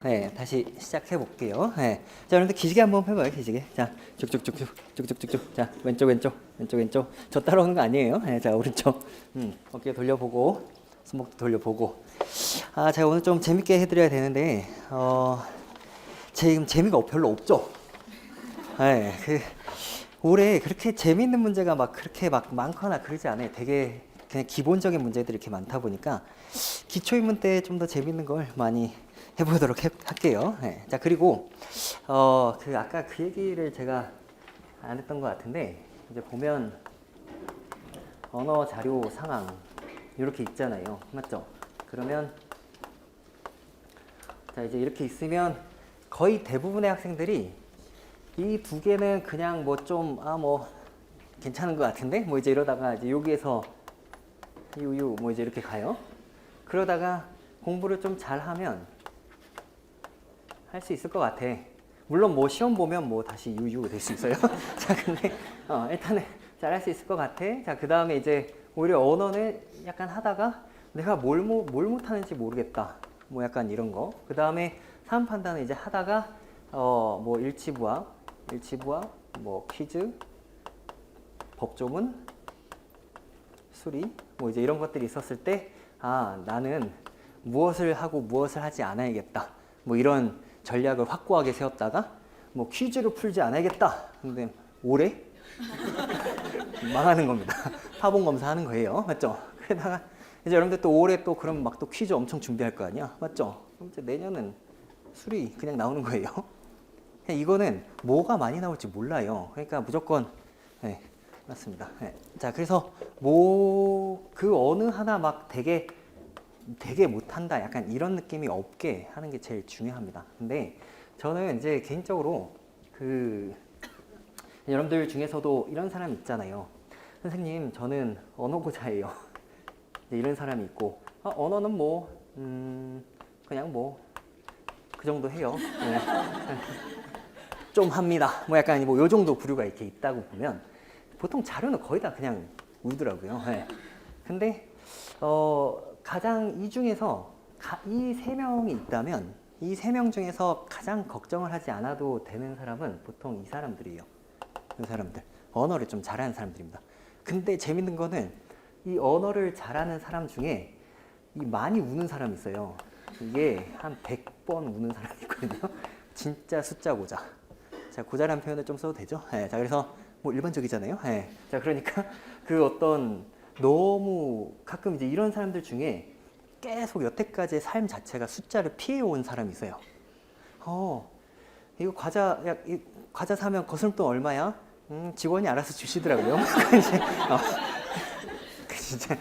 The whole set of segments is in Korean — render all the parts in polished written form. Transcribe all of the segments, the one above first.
네, 다시 시작해 볼게요. 네. 자, 여러분들 기지개 한번 해봐요. 기지개. 자, 쭉쭉쭉쭉, 쭉쭉쭉쭉. 자, 왼쪽, 왼쪽, 왼쪽, 왼쪽. 저 따라오는 거 아니에요. 네, 자, 오른쪽. 어깨 돌려보고, 손목도 돌려보고. 아, 제가 오늘 좀 재밌게 해드려야 되는데, 지금 재미가 별로 없죠. 네, 올해 그렇게 재밌는 문제가 막 그렇게 막 많거나 그러지 않아요. 되게 그냥 기본적인 문제들이 이렇게 많다 보니까 기초인문 때 좀 더 재밌는 걸 많이 해보도록 할게요. 네. 자, 그리고 아까 그 얘기를 제가 안 했던 것 같은데, 이제 보면 언어 자료 상황 이렇게 있잖아요. 맞죠? 그러면 자, 이제 이렇게 있으면 거의 대부분의 학생들이 이 두 개는 그냥 뭐 좀 뭐 괜찮은 것 같은데 뭐 이제 이러다가 이제 여기에서 유유 뭐 이제 이렇게 가요. 그러다가 공부를 좀 잘하면 할 수 있을 것 같아. 물론 뭐 시험 보면 뭐 다시 유유 될 수 있어요. 자, 근데 일단은 잘 할 수 있을 것 같아. 자, 그 다음에 이제 오히려 언어는 약간 하다가 내가 뭘 못하는지 모르겠다. 뭐 약간 이런 거. 그 다음에 사문 판단은 이제 하다가 뭐 일치부학, 뭐 퀴즈, 법조문, 수리, 뭐 이제 이런 것들이 있었을 때, 아, 나는 무엇을 하고 무엇을 하지 않아야겠다. 뭐 이런 전략을 확고하게 세웠다가 뭐 퀴즈를 풀지 않아야겠다. 근데 올해 망하는 겁니다. 파본 검사하는 거예요. 맞죠? 그러다가 이제 여러분들 또 올해 또 그럼 막 또 퀴즈 엄청 준비할 거 아니야. 맞죠? 그럼 이제 내년은 수리 그냥 나오는 거예요. 그냥 이거는 뭐가 많이 나올지 몰라요. 그러니까 무조건 네, 맞습니다. 네. 자, 그래서 그 어느 하나 막 되게 못한다 약간 이런 느낌이 없게 하는 게 제일 중요합니다. 근데 저는 이제 개인적으로 여러분들 중에서도 이런 사람 있잖아요. 선생님, 저는 언어고자예요. 이런 사람이 있고, 언어는 뭐 그냥 뭐 그 정도 해요. 네. 좀 합니다. 뭐 약간 뭐 요 정도 부류가 이렇게 있다고 보면 보통 자료는 거의 다 그냥 울더라고요. 네. 근데 가장 이 중에서 이 세 명이 있다면 이 세 명 중에서 가장 걱정을 하지 않아도 되는 사람은 보통 이 사람들이에요. 이 사람들. 언어를 좀 잘하는 사람들입니다. 근데 재밌는 거는 이 언어를 잘하는 사람 중에 이 많이 우는 사람이 있어요. 이게 한 100번 우는 사람이 있거든요. 진짜 숫자 고자. 자, 고자라는 표현을 좀 써도 되죠? 네, 자, 그래서 뭐 일반적이잖아요. 네. 자, 그러니까 너무 가끔 이제 이런 사람들 중에 계속 여태까지의 삶 자체가 숫자를 피해온 사람이 있어요. 이거 과자 사면 거스름돈 얼마야? 직원이 알아서 주시더라고요. 진짜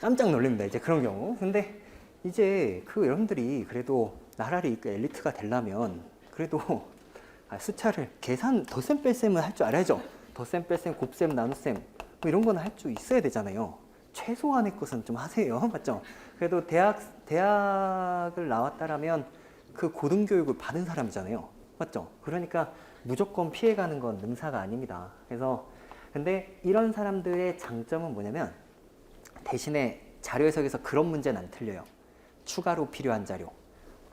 깜짝 놀랍니다. 이제 그런 경우. 근데 이제 여러분들이 그래도 나라리 엘리트가 되려면 그래도 숫자를 계산 덧셈 뺄셈은 할 줄 알아야죠. 덧셈 뺄셈 곱셈 나눗셈 뭐 이런 거는 할 줄 있어야 되잖아요. 최소한의 것은 좀 하세요. 맞죠? 그래도 대학을 나왔다라면 그 고등교육을 받은 사람이잖아요. 맞죠? 그러니까 무조건 피해가는 건 능사가 아닙니다. 근데 이런 사람들의 장점은 뭐냐면 대신에 자료 해석에서 그런 문제는 안 틀려요. 추가로 필요한 자료,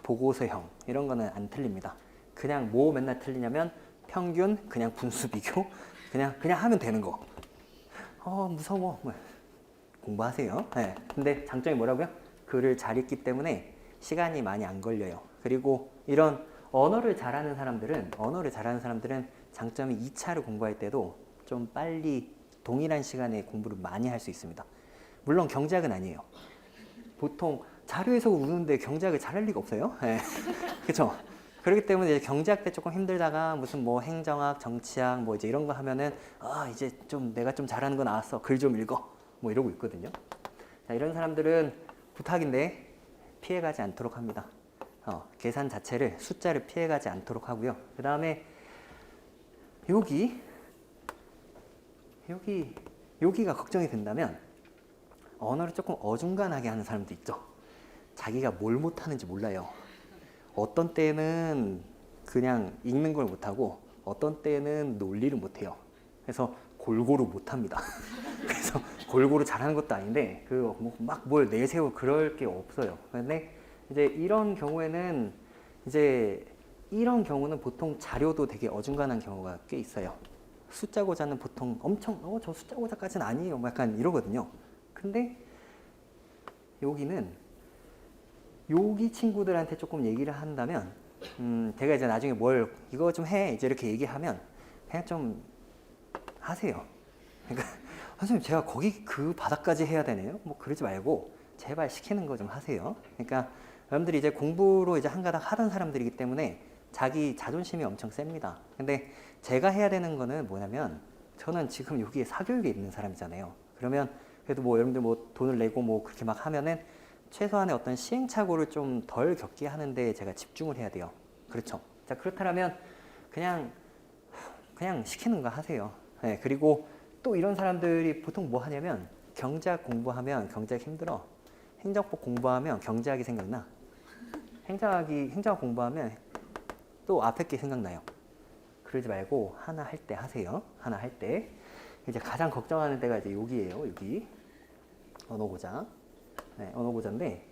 보고서형 이런 거는 안 틀립니다. 그냥 뭐 맨날 틀리냐면 평균, 그냥 분수 비교, 그냥 하면 되는 거. 무서워. 공부하세요. 네. 근데 장점이 뭐라고요? 글을 잘 읽기 때문에 시간이 많이 안 걸려요. 그리고 이런 언어를 잘하는 사람들은 장점이 2차를 공부할 때도 좀 빨리 동일한 시간에 공부를 많이 할 수 있습니다. 물론 경제학은 아니에요. 보통 자료 해석을 우는데 경제학을 잘할 리가 없어요. 네. 그렇죠? 그렇기 때문에 이제 경제학 때 조금 힘들다가 무슨 뭐 행정학, 정치학 뭐 이제 이런 거 하면은 이제 좀 내가 좀 잘하는 거 나왔어. 글 좀 읽어. 뭐 이러고 있거든요. 자, 이런 사람들은 부탁인데 피해가지 않도록 합니다. 계산 자체를 숫자를 피해가지 않도록 하고요. 그 다음에 여기가 걱정이 된다면 언어를 조금 어중간하게 하는 사람도 있죠. 자기가 뭘 못하는지 몰라요. 어떤 때는 그냥 읽는 걸 못하고 어떤 때는 논리를 못해요. 그래서 골고루 못합니다. 그래서 골고루 잘하는 것도 아닌데 막 뭘 내세우고 그럴 게 없어요. 근데 이제 이런 경우에는 이제 이런 경우는 보통 자료도 되게 어중간한 경우가 꽤 있어요. 숫자 고자는 보통 엄청 저 숫자 고자까지는 아니에요. 뭐 약간 이러거든요. 근데 여기는 여기 친구들한테 조금 얘기를 한다면 제가 이제 나중에 뭘 이거 좀 해 이제 이렇게 얘기하면 그냥 좀 하세요. 그러니까 선생님 제가 거기 그 바닥까지 해야 되네요. 뭐 그러지 말고 제발 시키는 거 좀 하세요. 그러니까 여러분들이 이제 공부로 이제 한가닥 하던 사람들이기 때문에 자기 자존심이 엄청 셉니다. 근데 제가 해야 되는 거는 뭐냐면 저는 지금 여기에 사교육에 있는 사람이잖아요. 그러면 그래도 뭐 여러분들 뭐 돈을 내고 뭐 그렇게 막 하면은 최소한의 어떤 시행착오를 좀 덜 겪게 하는데 제가 집중을 해야 돼요. 그렇죠. 자, 그렇다면 그냥 시키는 거 하세요. 네, 그리고 또 이런 사람들이 보통 뭐 하냐면 경제학 공부하면 경제학 힘들어. 행정법 공부하면 경제학이 생각나. 행정학 공부하면 또 앞에 게 생각나요. 그러지 말고 하나 할 때 하세요. 하나 할 때. 이제 가장 걱정하는 데가 이제 여기예요. 여기. 언어고자. 네, 언어고자인데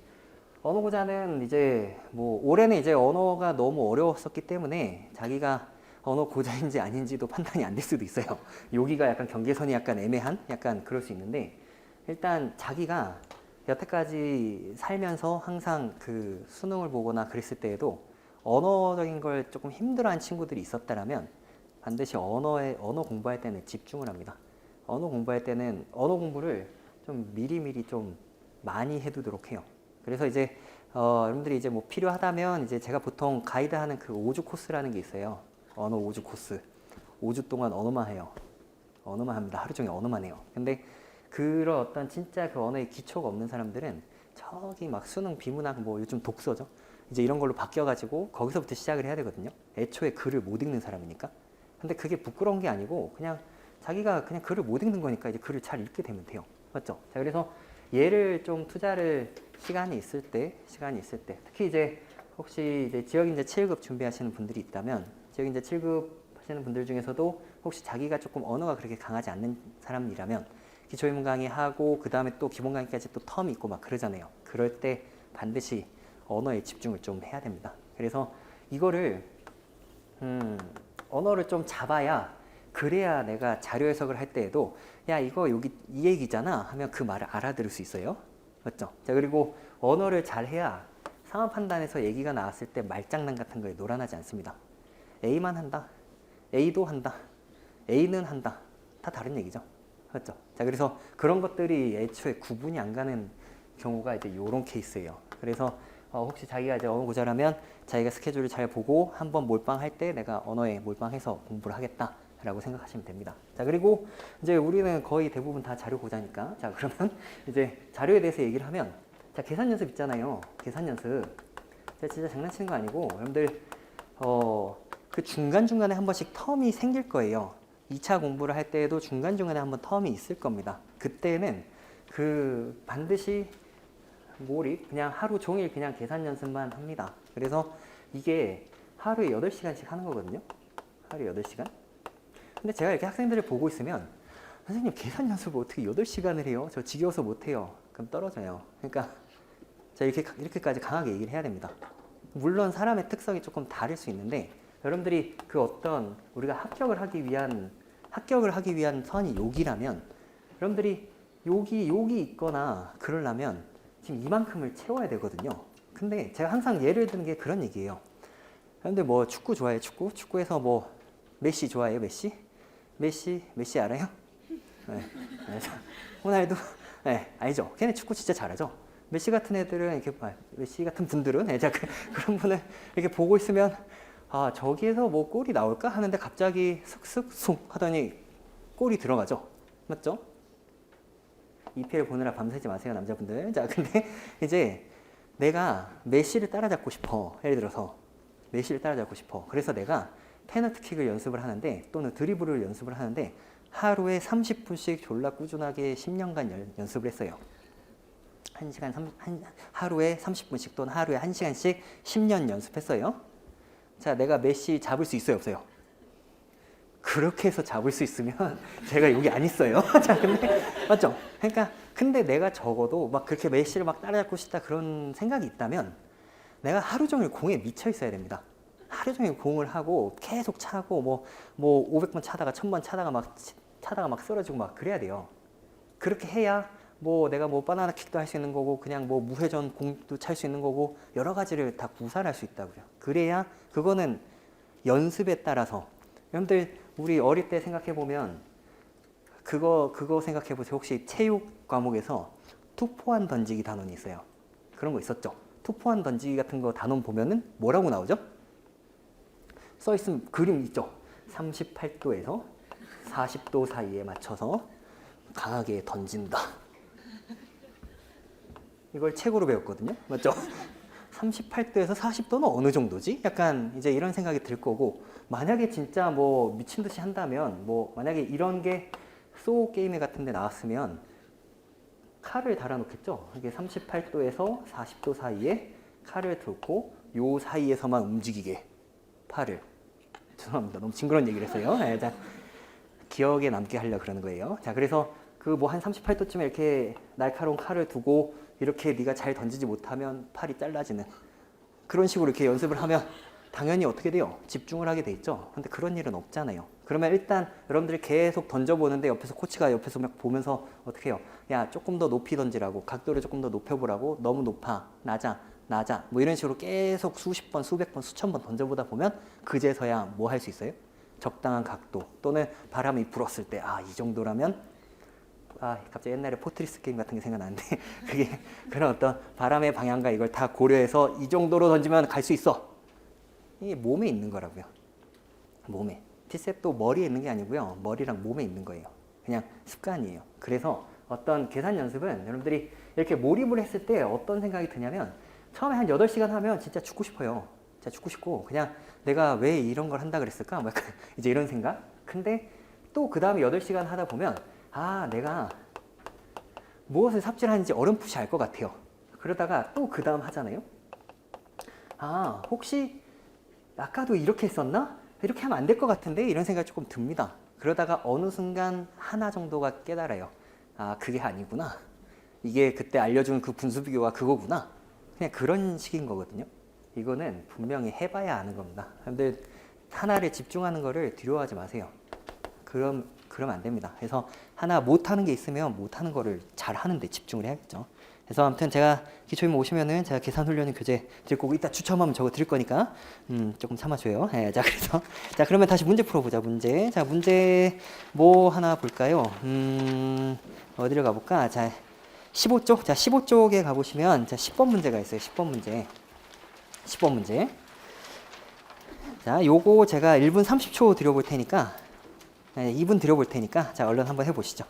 언어고자는 이제 뭐 올해는 이제 언어가 너무 어려웠었기 때문에 자기가 언어고자인지 아닌지도 판단이 안 될 수도 있어요. 여기가 약간 경계선이 약간 애매한 약간 그럴 수 있는데 일단 자기가 여태까지 살면서 항상 그 수능을 보거나 그랬을 때에도 언어적인 걸 조금 힘들어하는 친구들이 있었다라면 반드시 언어 공부할 때는 집중을 합니다. 언어 공부할 때는 언어 공부를 좀 미리미리 좀 많이 해두도록 해요. 그래서 이제 여러분들이 이제 뭐 필요하다면 이제 제가 보통 가이드하는 그 5주 코스라는 게 있어요. 언어 5주 코스. 5주 동안 언어만 해요. 언어만 합니다. 하루 종일 언어만 해요. 근데 그런 어떤 진짜 그 언어의 기초가 없는 사람들은 저기 막 수능 비문학 뭐 요즘 독서죠. 이제 이런 걸로 바뀌어가지고 거기서부터 시작을 해야 되거든요. 애초에 글을 못 읽는 사람이니까. 근데 그게 부끄러운 게 아니고 그냥 자기가 그냥 글을 못 읽는 거니까 이제 글을 잘 읽게 되면 돼요. 맞죠? 자, 그래서 얘를 좀 투자를 시간이 있을 때 특히 이제 혹시 이제 지역인재 7급 준비하시는 분들이 있다면 지역인재 7급 하시는 분들 중에서도 혹시 자기가 조금 언어가 그렇게 강하지 않는 사람이라면 기초인문 강의 하고 그 다음에 또 기본 강의까지 또 텀이 있고 막 그러잖아요. 그럴 때 반드시 언어에 집중을 좀 해야 됩니다. 그래서 이거를 언어를 좀 잡아야 그래야 내가 자료 해석을 할 때에도 야 이거 여기 이 얘기잖아 하면 그 말을 알아들을 수 있어요. 맞죠? 자, 그리고 언어를 잘 해야 상황 판단에서 얘기가 나왔을 때 말장난 같은 거에 노란하지 않습니다. A만 한다. A도 한다. A는 한다. 다 다른 얘기죠. 맞죠? 자, 그래서 그런 것들이 애초에 구분이 안 가는 경우가 이제 요런 케이스예요. 그래서 혹시 자기가 이제 언어 고자라면 자기가 스케줄을 잘 보고 한번 몰빵할 때 내가 언어에 몰빵해서 공부를 하겠다라고 생각하시면 됩니다. 자, 그리고 이제 우리는 거의 대부분 다 자료 고자니까 자, 그러면 이제 자료에 대해서 얘기를 하면 자, 계산 연습 있잖아요. 계산 연습. 제가 진짜 장난치는 거 아니고 여러분들 그 중간중간에 한 번씩 텀이 생길 거예요. 2차 공부를 할 때에도 중간중간에 한번 텀이 있을 겁니다. 그때는 그 반드시 몰입, 그냥 하루 종일 그냥 계산 연습만 합니다. 그래서 이게 하루에 8시간씩 하는 거거든요. 하루에 8시간. 근데 제가 이렇게 학생들을 보고 있으면 선생님 계산 연습을 어떻게 8시간을 해요? 저 지겨워서 못해요. 그럼 떨어져요. 그러니까 제가 이렇게까지 강하게 얘기를 해야 됩니다. 물론 사람의 특성이 조금 다를 수 있는데 여러분들이 그 어떤 우리가 합격을 하기 위한 선이 여기라면 여러분들이 여기 있거나 그러려면 지금 이만큼을 채워야 되거든요. 근데 제가 항상 예를 드는 게 그런 얘기예요. 여러분들 뭐 축구 좋아해요? 축구에서 뭐 메시 좋아해요? 메시 알아요? 네. 호날두? 네, 알죠? 걔네 축구 진짜 잘하죠? 메시 같은 애들은 이렇게 메시 같은 분들은 그런 분을 이렇게 보고 있으면 아, 저기에서 뭐 골이 나올까 하는데 갑자기 슥슥 하더니 골이 들어가죠. 맞죠? EPL 보느라 밤새지 마세요, 남자분들. 자, 근데 이제 내가 메시를 따라잡고 싶어. 예를 들어서 메시를 따라잡고 싶어. 그래서 내가 페널티킥을 연습을 하는데 또는 드리블을 연습을 하는데 하루에 30분씩 졸라 꾸준하게 10년간 연습을 했어요. 하루에 30분씩 또는 하루에 1시간씩 10년 연습했어요. 자, 내가 메시 잡을 수 있어요, 없어요? 그렇게 해서 잡을 수 있으면 제가 여기 안 있어요. 자, 근데 맞죠? 그러니까 근데 내가 적어도 막 그렇게 메시를 막 따라잡고 싶다 그런 생각이 있다면 내가 하루 종일 공에 미쳐 있어야 됩니다. 하루 종일 공을 하고 계속 차고 뭐 500번 차다가 1000번 차다가 막 쓰러지고 막 그래야 돼요. 그렇게 해야 뭐 내가 뭐 바나나 킥도 할 수 있는 거고 그냥 뭐 무회전 공도 찰 수 있는 거고 여러 가지를 다 구사할 수 있다고요. 그래야 그거는 연습에 따라서 여러분들 우리 어릴 때 생각해 보면 그거 생각해 보세요. 혹시 체육 과목에서 투포환 던지기 단원이 있어요. 그런 거 있었죠. 투포환 던지기 같은 거 단원 보면은 뭐라고 나오죠? 써 있으면 그림 있죠. 38도에서 40도 사이에 맞춰서 강하게 던진다. 이걸 책으로 배웠거든요. 맞죠? 38도에서 40도는 어느 정도지? 약간 이제 이런 생각이 들 거고, 만약에 진짜 뭐 미친 듯이 한다면, 뭐 만약에 이런 게 소우 게임 같은 데 나왔으면 칼을 달아놓겠죠? 이게 38도에서 40도 사이에 칼을 들고 요 사이에서만 움직이게 팔을. 죄송합니다. 너무 징그러운 얘기를 했어요. 네, 자, 기억에 남게 하려고 그러는 거예요. 자, 그래서 그 뭐 한 38도쯤에 이렇게 날카로운 칼을 두고 이렇게 네가 잘 던지지 못하면 팔이 잘라지는 그런 식으로 이렇게 연습을 하면 당연히 어떻게 돼요? 집중을 하게 돼 있죠. 근데 그런 일은 없잖아요. 그러면 일단 여러분들이 계속 던져보는데 옆에서 코치가 옆에서 막 보면서 어떻게 해요? 야, 조금 더 높이 던지라고, 각도를 조금 더 높여보라고, 너무 높아, 낮아 뭐 이런 식으로 계속 수십 번, 수백 번, 수천 번 던져보다 보면 그제서야 뭐 할 수 있어요? 적당한 각도 또는 바람이 불었을 때 아, 이 정도라면 갑자기 옛날에 포트리스 게임 같은 게 생각나는데 그게 그런 어떤 바람의 방향과 이걸 다 고려해서 이 정도로 던지면 갈 수 있어. 이게 몸에 있는 거라고요. 몸에. 비셉도 머리에 있는 게 아니고요. 머리랑 몸에 있는 거예요. 그냥 습관이에요. 그래서 어떤 계산 연습은 여러분들이 이렇게 몰입을 했을 때 어떤 생각이 드냐면 처음에 한 8시간 하면 진짜 죽고 싶어요. 진짜 죽고 싶고 그냥 내가 왜 이런 걸 한다 그랬을까? 뭐 약간 이제 이런 생각. 근데 또 그 다음에 8시간 하다 보면 내가 무엇을 삽질하는지 어렴풋이 알 것 같아요. 그러다가 또 그 다음 하잖아요. 혹시 아까도 이렇게 했었나? 이렇게 하면 안 될 것 같은데? 이런 생각이 조금 듭니다. 그러다가 어느 순간 하나 정도가 깨달아요. 그게 아니구나. 이게 그때 알려준 그 분수 비교가 그거구나. 그냥 그런 식인 거거든요. 이거는 분명히 해봐야 아는 겁니다. 근데 하나를 집중하는 거를 두려워하지 마세요. 그러면 안 됩니다. 그래서 하나 못하는 게 있으면 못하는 거를 잘 하는데 집중을 해야겠죠. 그래서 아무튼 제가 기초임 오시면은 제가 계산 훈련인 교재 드릴 거고 이따 추첨하면 저거 드릴 거니까 조금 참아줘요. 네, 자 그래서 자 그러면 다시 문제 풀어보자. 문제 뭐 하나 볼까요? 어디를 가볼까? 자 15쪽 자 15쪽에 가보시면 자 10번 문제가 있어요. 10번 문제 자 요거 제가 1분 30초 드려볼 테니까 2분 드려볼 테니까 자 얼른 한번 해보시죠.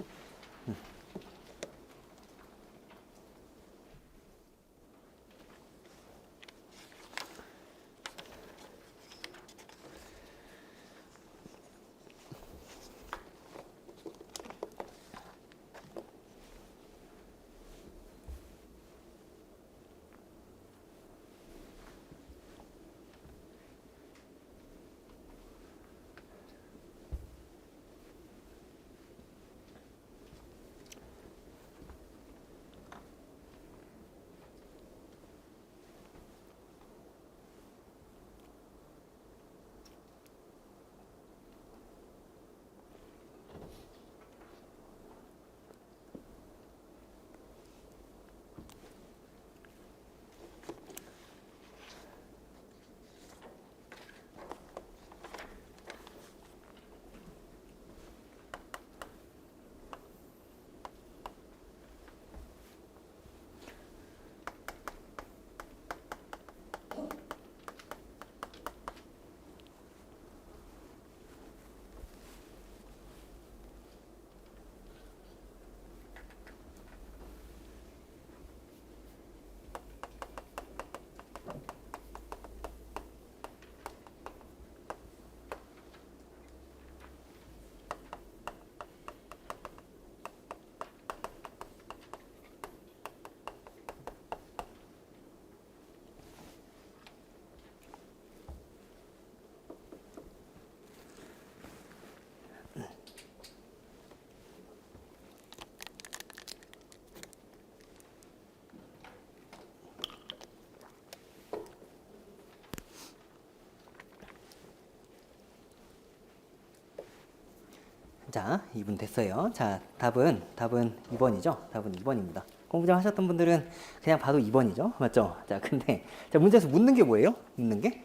자, 2분 됐어요. 자, 답은 2번이죠. 답은 2번입니다. 공부 좀 하셨던 분들은 그냥 봐도 2번이죠. 맞죠? 자, 근데 자, 문제에서 묻는 게 뭐예요? 묻는 게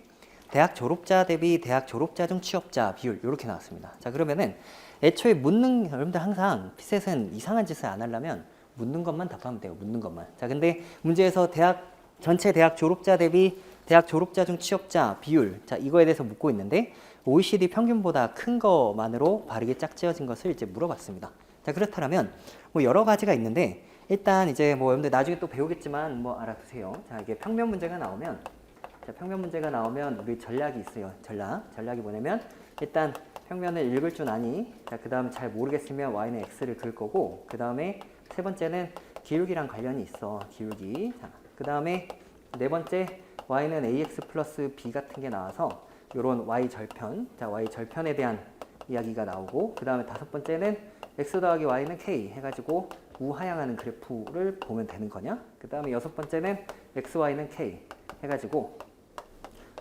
대학 졸업자 대비 대학 졸업자 중 취업자 비율 이렇게 나왔습니다. 자, 그러면은 애초에 묻는 여러분들 항상 피셋은 이상한 짓을 안 하려면 묻는 것만 답하면 돼요. 묻는 것만. 자, 근데 문제에서 전체 대학 졸업자 대비 대학 졸업자 중 취업자 비율, 자, 이거에 대해서 묻고 있는데 OECD 평균보다 큰 것만으로 바르게 짝지어진 것을 이제 물어봤습니다. 자, 그렇다면 뭐 여러 가지가 있는데 일단 이제 뭐 여러분들 나중에 또 배우겠지만 뭐 알아두세요. 자, 이게 평면 문제가 나오면 우리 전략이 있어요. 전략이 뭐냐면 일단 평면을 읽을 줄 아니, 자, 그 다음 잘 모르겠으면 y는 x를 그을 거고, 그 다음에 세 번째는 기울기랑 관련이 있어. 기울기. 자, 그 다음에 네 번째 y는 ax 플러스 b 같은 게 나와서 요런 y 절편, 자, y 절편에 대한 이야기가 나오고, 그 다음에 다섯 번째는 x 더하기 y는 k 해가지고 우하향하는 그래프를 보면 되는 거냐. 그 다음에 여섯 번째는 x, y는 k 해가지고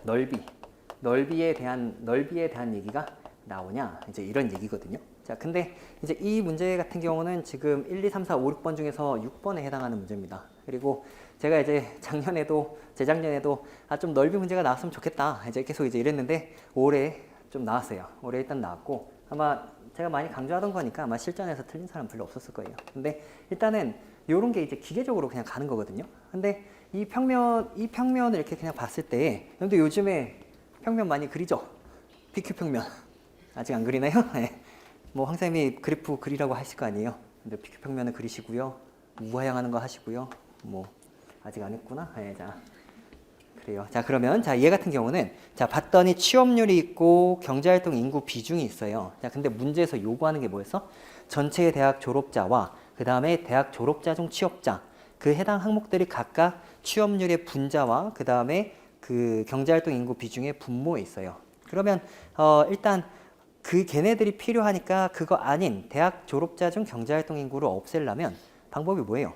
넓이에 대한 얘기가 나오냐, 이제 이런 얘기거든요. 자, 근데 이제 이 문제 같은 경우는 지금 1, 2, 3, 4, 5, 6번 중에서 6번에 해당하는 문제입니다. 그리고 제가 이제 재작년에도 좀 넓이 문제가 나왔으면 좋겠다, 이제 계속 이제 이랬는데 올해 좀 나왔어요. 올해 일단 나왔고, 아마 제가 많이 강조하던 거니까 아마 실전에서 틀린 사람 별로 없었을 거예요. 근데 일단은 요런 게 이제 기계적으로 그냥 가는 거거든요. 근데 이 평면을 이렇게 그냥 봤을 때, 여러분들 요즘에 평면 많이 그리죠? PQ 평면. 아직 안 그리나요? 네. 뭐 황쌤이 그래프 그리라고 하실 거 아니에요. 근데 PQ 평면을 그리시고요. 우하향하는 거 하시고요. 뭐 아직 안 했구나. 네, 자. 그래요. 자, 그러면 자, 얘 같은 경우는 자, 봤더니 취업률이 있고 경제활동 인구 비중이 있어요. 자, 근데 문제에서 요구하는 게 뭐였어? 전체 대학 졸업자와 그 다음에 대학 졸업자 중 취업자, 그 해당 항목들이 각각 취업률의 분자와 그 다음에 그 경제활동 인구 비중의 분모에 있어요. 그러면 일단 그 걔네들이 필요하니까 그거 아닌 대학 졸업자 중 경제활동 인구를 없애려면 방법이 뭐예요?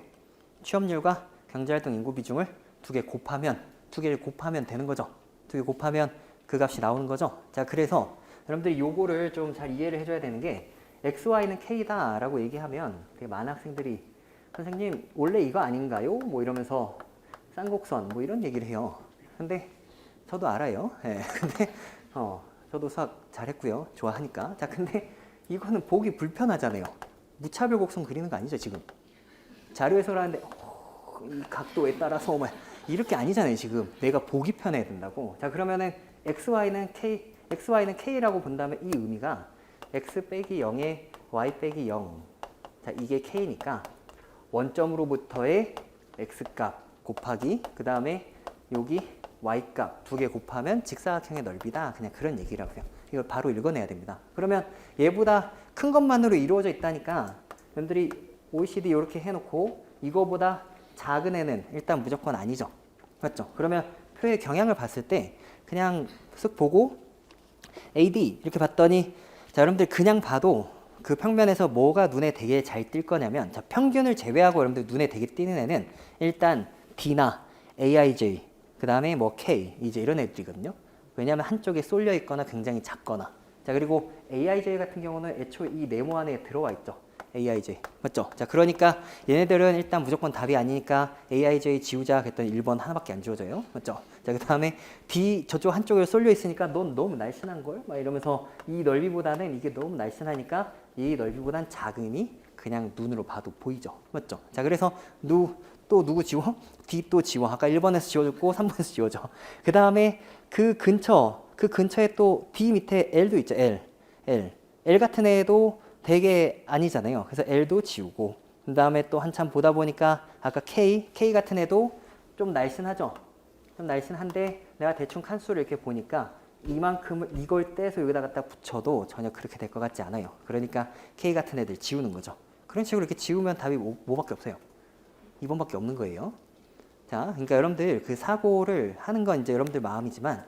취업률과 경제활동 인구 비중을 두 개를 곱하면 되는 거죠. 두 개 곱하면 그 값이 나오는 거죠. 자, 그래서 여러분들이 요거를 좀 잘 이해를 해줘야 되는 게 x, y는 k다 라고 얘기하면 되게 많은 학생들이 선생님 원래 이거 아닌가요? 뭐 이러면서 쌍곡선 뭐 이런 얘기를 해요. 근데 저도 알아요. 네. 근데 저도 수학 잘했고요. 좋아하니까. 자, 근데 이거는 보기 불편하잖아요. 무차별 곡선 그리는 거 아니죠, 지금? 자료해설하는데 이 각도에 따라서 막 이렇게 아니잖아요, 지금. 내가 보기 편해야 된다고. 자, 그러면은 xy는 k라고 본다면 이 의미가 x 빼기 0에 y 빼기 0. 자, 이게 k니까 원점으로부터의 x값 곱하기 그 다음에 여기 y값 두 개 곱하면 직사각형의 넓이다. 그냥 그런 얘기라고요. 이걸 바로 읽어내야 됩니다. 그러면 얘보다 큰 것만으로 이루어져 있다니까 여러분들이 OECD 이렇게 해놓고 이거보다 작은 애는 일단 무조건 아니죠. 맞죠? 그러면 표의 경향을 봤을 때 그냥 쓱 보고 AD 이렇게 봤더니 자, 여러분들 그냥 봐도 그 평면에서 뭐가 눈에 되게 잘 띌 거냐면 자, 평균을 제외하고 여러분들 눈에 되게 띄는 애는 일단 D나 AIJ 그 다음에 뭐 K 이제 이런 애들이거든요. 왜냐하면 한쪽에 쏠려 있거나 굉장히 작거나. 자, 그리고 AIJ 같은 경우는 애초에 이 네모 안에 들어와 있죠. AIJ 맞죠? 자, 그러니까 얘네들은 일단 무조건 답이 아니니까 AIJ 지우자 그랬더니 1번 하나밖에 안 지워져요. 맞죠? 자, 그 다음에 D 저쪽 한쪽에 쏠려 있으니까 넌 너무 날씬한걸? 막 이러면서 이 넓이보다는 이게 너무 날씬하니까 이 넓이보단 작으니 그냥 눈으로 봐도 보이죠. 맞죠? 자, 그래서 또 누구 지워? D 또 지워. 아까 1번에서 지워줬고 3번에서 지워져. 그 다음에 그 근처에 또 D 밑에 L도 있죠. L 같은 애도 되게 아니잖아요. 그래서 L도 지우고 그 다음에 또 한참 보다 보니까 아까 K 같은 애도 좀 날씬하죠. 좀 날씬한데 내가 대충 칸수를 이렇게 보니까 이만큼을 이걸 떼서 여기다 갖다 붙여도 전혀 그렇게 될 것 같지 않아요. 그러니까 K 같은 애들 지우는 거죠. 그런 식으로 이렇게 지우면 답이 뭐밖에 없어요. 2번밖에 없는 거예요. 자, 그러니까 여러분들 그 사고를 하는 건 이제 여러분들 마음이지만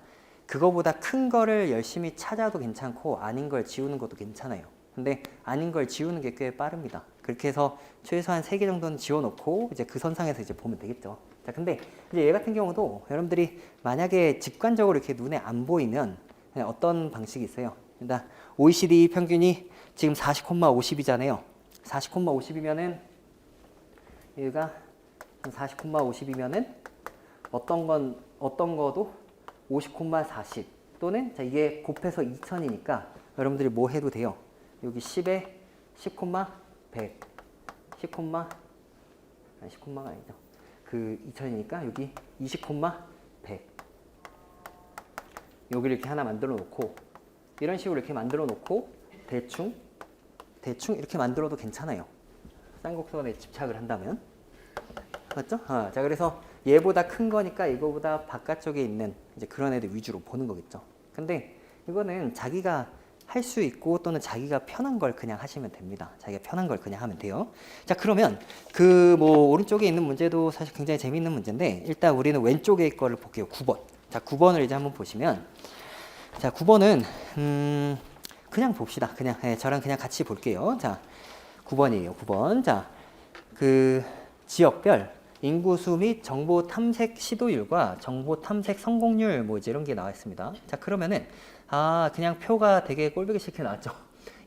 그거보다 큰 거를 열심히 찾아도 괜찮고 아닌 걸 지우는 것도 괜찮아요. 근데 아닌 걸 지우는 게 꽤 빠릅니다. 그렇게 해서 최소한 3개 정도는 지워놓고 이제 그 선상에서 이제 보면 되겠죠. 자, 근데 이제 얘 같은 경우도 여러분들이 만약에 직관적으로 이렇게 눈에 안 보이면 그냥 어떤 방식이 있어요? 일단 OECD 평균이 지금 40,50이잖아요. 40,50이면은 여기가 40,50이면은 어떤 거도 50,40 또는 자 이게 곱해서 2000이니까 여러분들이 뭐 해도 돼요. 여기 10에 10,100 10,10,가 아니죠. 그 2000이니까 여기 20,100 여기를 이렇게 하나 만들어 놓고 이런 식으로 이렇게 만들어 놓고 대충 이렇게 만들어도 괜찮아요. 쌍곡선에 집착을 한다면. 맞죠? 자, 그래서 얘보다 큰 거니까 이거보다 바깥쪽에 있는 이제 그런 애들 위주로 보는 거겠죠. 근데 이거는 자기가 할 수 있고 또는 자기가 편한 걸 그냥 하시면 됩니다. 자기가 편한 걸 그냥 하면 돼요. 자, 그러면 그 뭐 오른쪽에 있는 문제도 사실 굉장히 재미있는 문제인데 일단 우리는 왼쪽에 거를 볼게요. 9번. 자, 9번을 이제 한번 보시면 자, 9번은 그냥 봅시다. 그냥 저랑 그냥 같이 볼게요. 자, 9번이에요. 9번. 자, 그 지역별 인구수 및 정보 탐색 시도율과 정보 탐색 성공률 뭐 이제 이런 게 나와 있습니다. 자, 그러면은 그냥 표가 되게 꼴보기 싫게 나왔죠.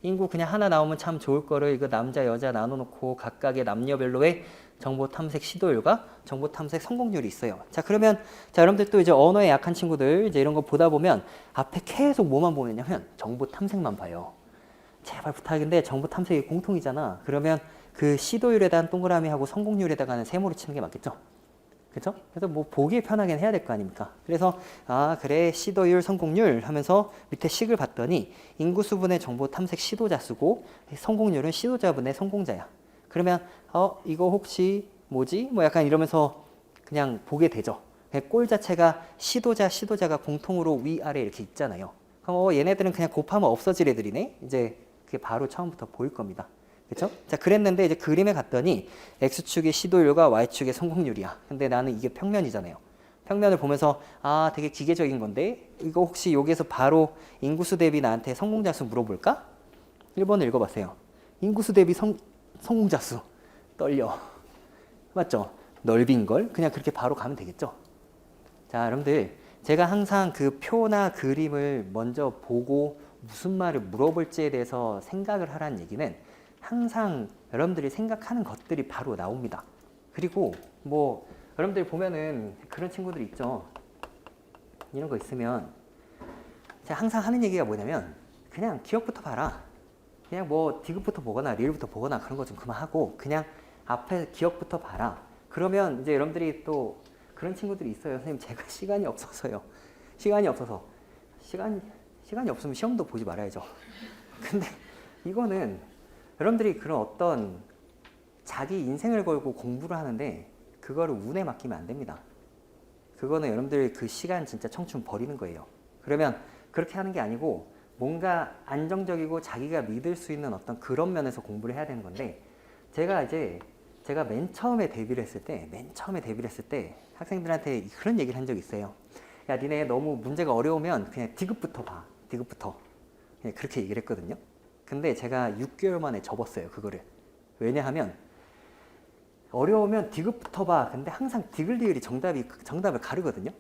인구 그냥 하나 나오면 참 좋을 거를 이거 남자 여자 나눠놓고 각각의 남녀별로의 정보 탐색 시도율과 정보 탐색 성공률이 있어요. 자, 그러면 자 여러분들 또 이제 언어에 약한 친구들 이제 이런 거 보다 보면 앞에 계속 뭐만 보느냐면 정보 탐색만 봐요. 제발 부탁인데 정보 탐색이 공통이잖아. 그러면 그 시도율에다가 동그라미하고 성공률에다가는 세모를 치는 게 맞겠죠? 그죠? 그래서 뭐 보기에 편하게 해야 될 거 아닙니까? 그래서 그래 시도율 성공률 하면서 밑에 식을 봤더니 인구수분의 정보 탐색 시도자 수고 성공률은 시도자분의 성공자야. 그러면 이거 혹시 뭐지? 뭐 약간 이러면서 그냥 보게 되죠. 꼴 자체가 시도자가 공통으로 위아래 이렇게 있잖아요. 그럼 얘네들은 그냥 곱하면 없어질 애들이네. 이제 그게 바로 처음부터 보일 겁니다. 그렇죠? 자, 그랬는데 이제 그림에 갔더니 x축의 시도율과 y축의 성공률이야. 근데 나는 이게 평면이잖아요. 평면을 보면서 되게 기계적인 건데 이거 혹시 여기에서 바로 인구수 대비 나한테 성공자 수 물어볼까? 1번을 읽어봤어요. 인구수 대비 성공자 수 떨려. 맞죠? 넓인 걸 그냥 그렇게 바로 가면 되겠죠? 자, 여러분들 제가 항상 그 표나 그림을 먼저 보고 무슨 말을 물어볼지에 대해서 생각을 하라는 얘기는 항상 여러분들이 생각하는 것들이 바로 나옵니다. 그리고 뭐 여러분들 보면은 그런 친구들 있죠. 이런 거 있으면 제가 항상 하는 얘기가 뭐냐면 그냥 기억부터 봐라. 그냥 뭐 디귿부터 보거나 리을부터 보거나 그런 거 좀 그만하고 그냥 앞에 기억부터 봐라. 그러면 이제 여러분들이 또 그런 친구들이 있어요. 선생님 제가 시간이 없어서요. 시간이 없으면 시험도 보지 말아야죠. 근데 이거는 여러분들이 그런 어떤 자기 인생을 걸고 공부를 하는데 그거를 운에 맡기면 안 됩니다. 그거는 여러분들 그 시간 진짜 청춘 버리는 거예요. 그러면 그렇게 하는 게 아니고 뭔가 안정적이고 자기가 믿을 수 있는 어떤 그런 면에서 공부를 해야 되는 건데 제가 맨 처음에 데뷔를 했을 때 학생들한테 그런 얘기를 한 적이 있어요. 야, 니네 너무 문제가 어려우면 그냥 디귿부터 봐. 디귿부터. 그냥 그렇게 얘기를 했거든요. 근데 제가 6개월 만에 접었어요, 그거를. 왜냐하면 어려우면 디귿부터 봐. 근데 항상 디귿 리을이 정답을 가르거든요.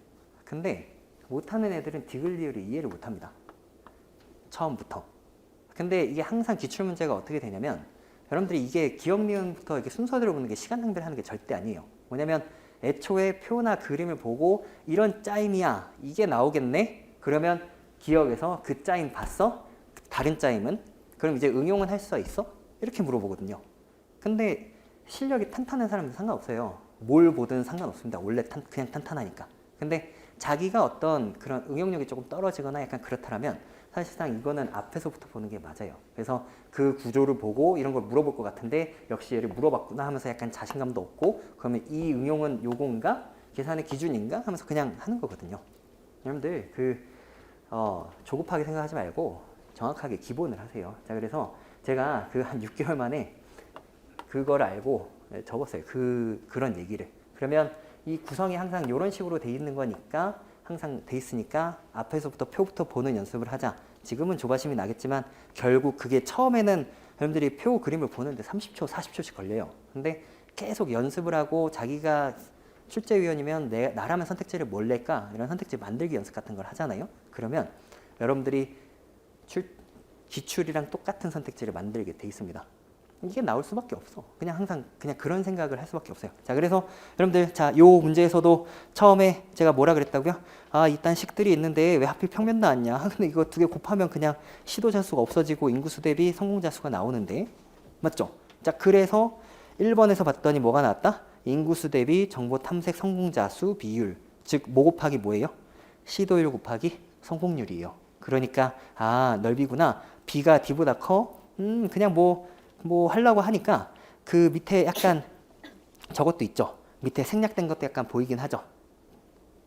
근데 못하는 애들은 디귿 리을을 이해를 못합니다. 처음부터. 근데 이게 항상 기출문제가 어떻게 되냐면 여러분들이 이게 기억 니은부터 이렇게 순서대로 보는 게 시간 낭비를 하는 게 절대 아니에요. 뭐냐면 애초에 표나 그림을 보고 이런 짜임이야. 이게 나오겠네? 그러면 기억에서 그 짜임 봤어? 다른 짜임은? 그럼 이제 응용은 할 수 있어? 이렇게 물어보거든요. 근데 실력이 탄탄한 사람은 상관없어요. 뭘 보든 상관없습니다. 원래 그냥 탄탄하니까. 근데 자기가 어떤 그런 응용력이 조금 떨어지거나 약간 그렇다면 사실상 이거는 앞에서부터 보는 게 맞아요. 그래서 그 구조를 보고 이런 걸 물어볼 것 같은데 역시 얘를 물어봤구나 하면서 약간 자신감도 없고 그러면 이 응용은 요건가? 계산의 기준인가? 하면서 그냥 하는 거거든요. 여러분들 조급하게 생각하지 말고 정확하게 기본을 하세요. 자, 그래서 제가 그 한 6개월 만에 그걸 알고 적었어요. 그런 얘기를. 그러면 이 구성이 항상 이런 식으로 돼 있는 거니까 항상 돼 있으니까 앞에서부터 표부터 보는 연습을 하자. 지금은 조바심이 나겠지만 결국 그게 처음에는 여러분들이 표 그림을 보는데 30초, 40초씩 걸려요. 근데 계속 연습을 하고 자기가 출제위원이면 나라면 선택지를 뭘 낼까? 이런 선택지 만들기 연습 같은 걸 하잖아요. 그러면 여러분들이 기출이랑 똑같은 선택지를 만들게 돼 있습니다. 이게 나올 수밖에 없어. 그냥 항상 그냥 그런 생각을 할 수밖에 없어요. 자, 그래서 여러분들, 자, 요 문제에서도 처음에 제가 뭐라 그랬다고요? 아, 이딴 식들이 있는데 왜 하필 평면 나왔냐? 근데 이거 두 개 곱하면 그냥 시도자수가 없어지고 인구수 대비 성공자수가 나오는데, 맞죠? 자, 그래서 1번에서 봤더니 뭐가 나왔다? 인구수 대비 정보 탐색 성공자수 비율. 즉, 뭐 곱하기 뭐예요? 시도율 곱하기 성공률이에요. 그러니까 아, 넓이구나. B가 D보다 커? 그냥 뭐 하려고 하니까 그 밑에 약간 저것도 있죠. 밑에 생략된 것도 약간 보이긴 하죠.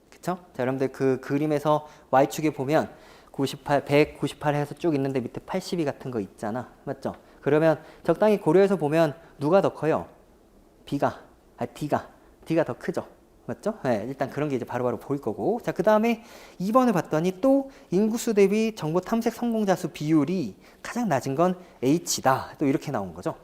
그쵸? 자, 여러분들 그 그림에서 Y축에 보면 98, 198 해서 쭉 있는데 밑에 82 같은 거 있잖아. 맞죠? 그러면 적당히 고려해서 보면 누가 더 커요? D가 더 크죠. 맞죠? 네, 일단 그런 게 이제 바로바로 보일 거고. 자, 그 다음에 2번을 봤더니 또 인구수 대비 정보 탐색 성공자 수 비율이 가장 낮은 건 H다. 또 이렇게 나온 거죠.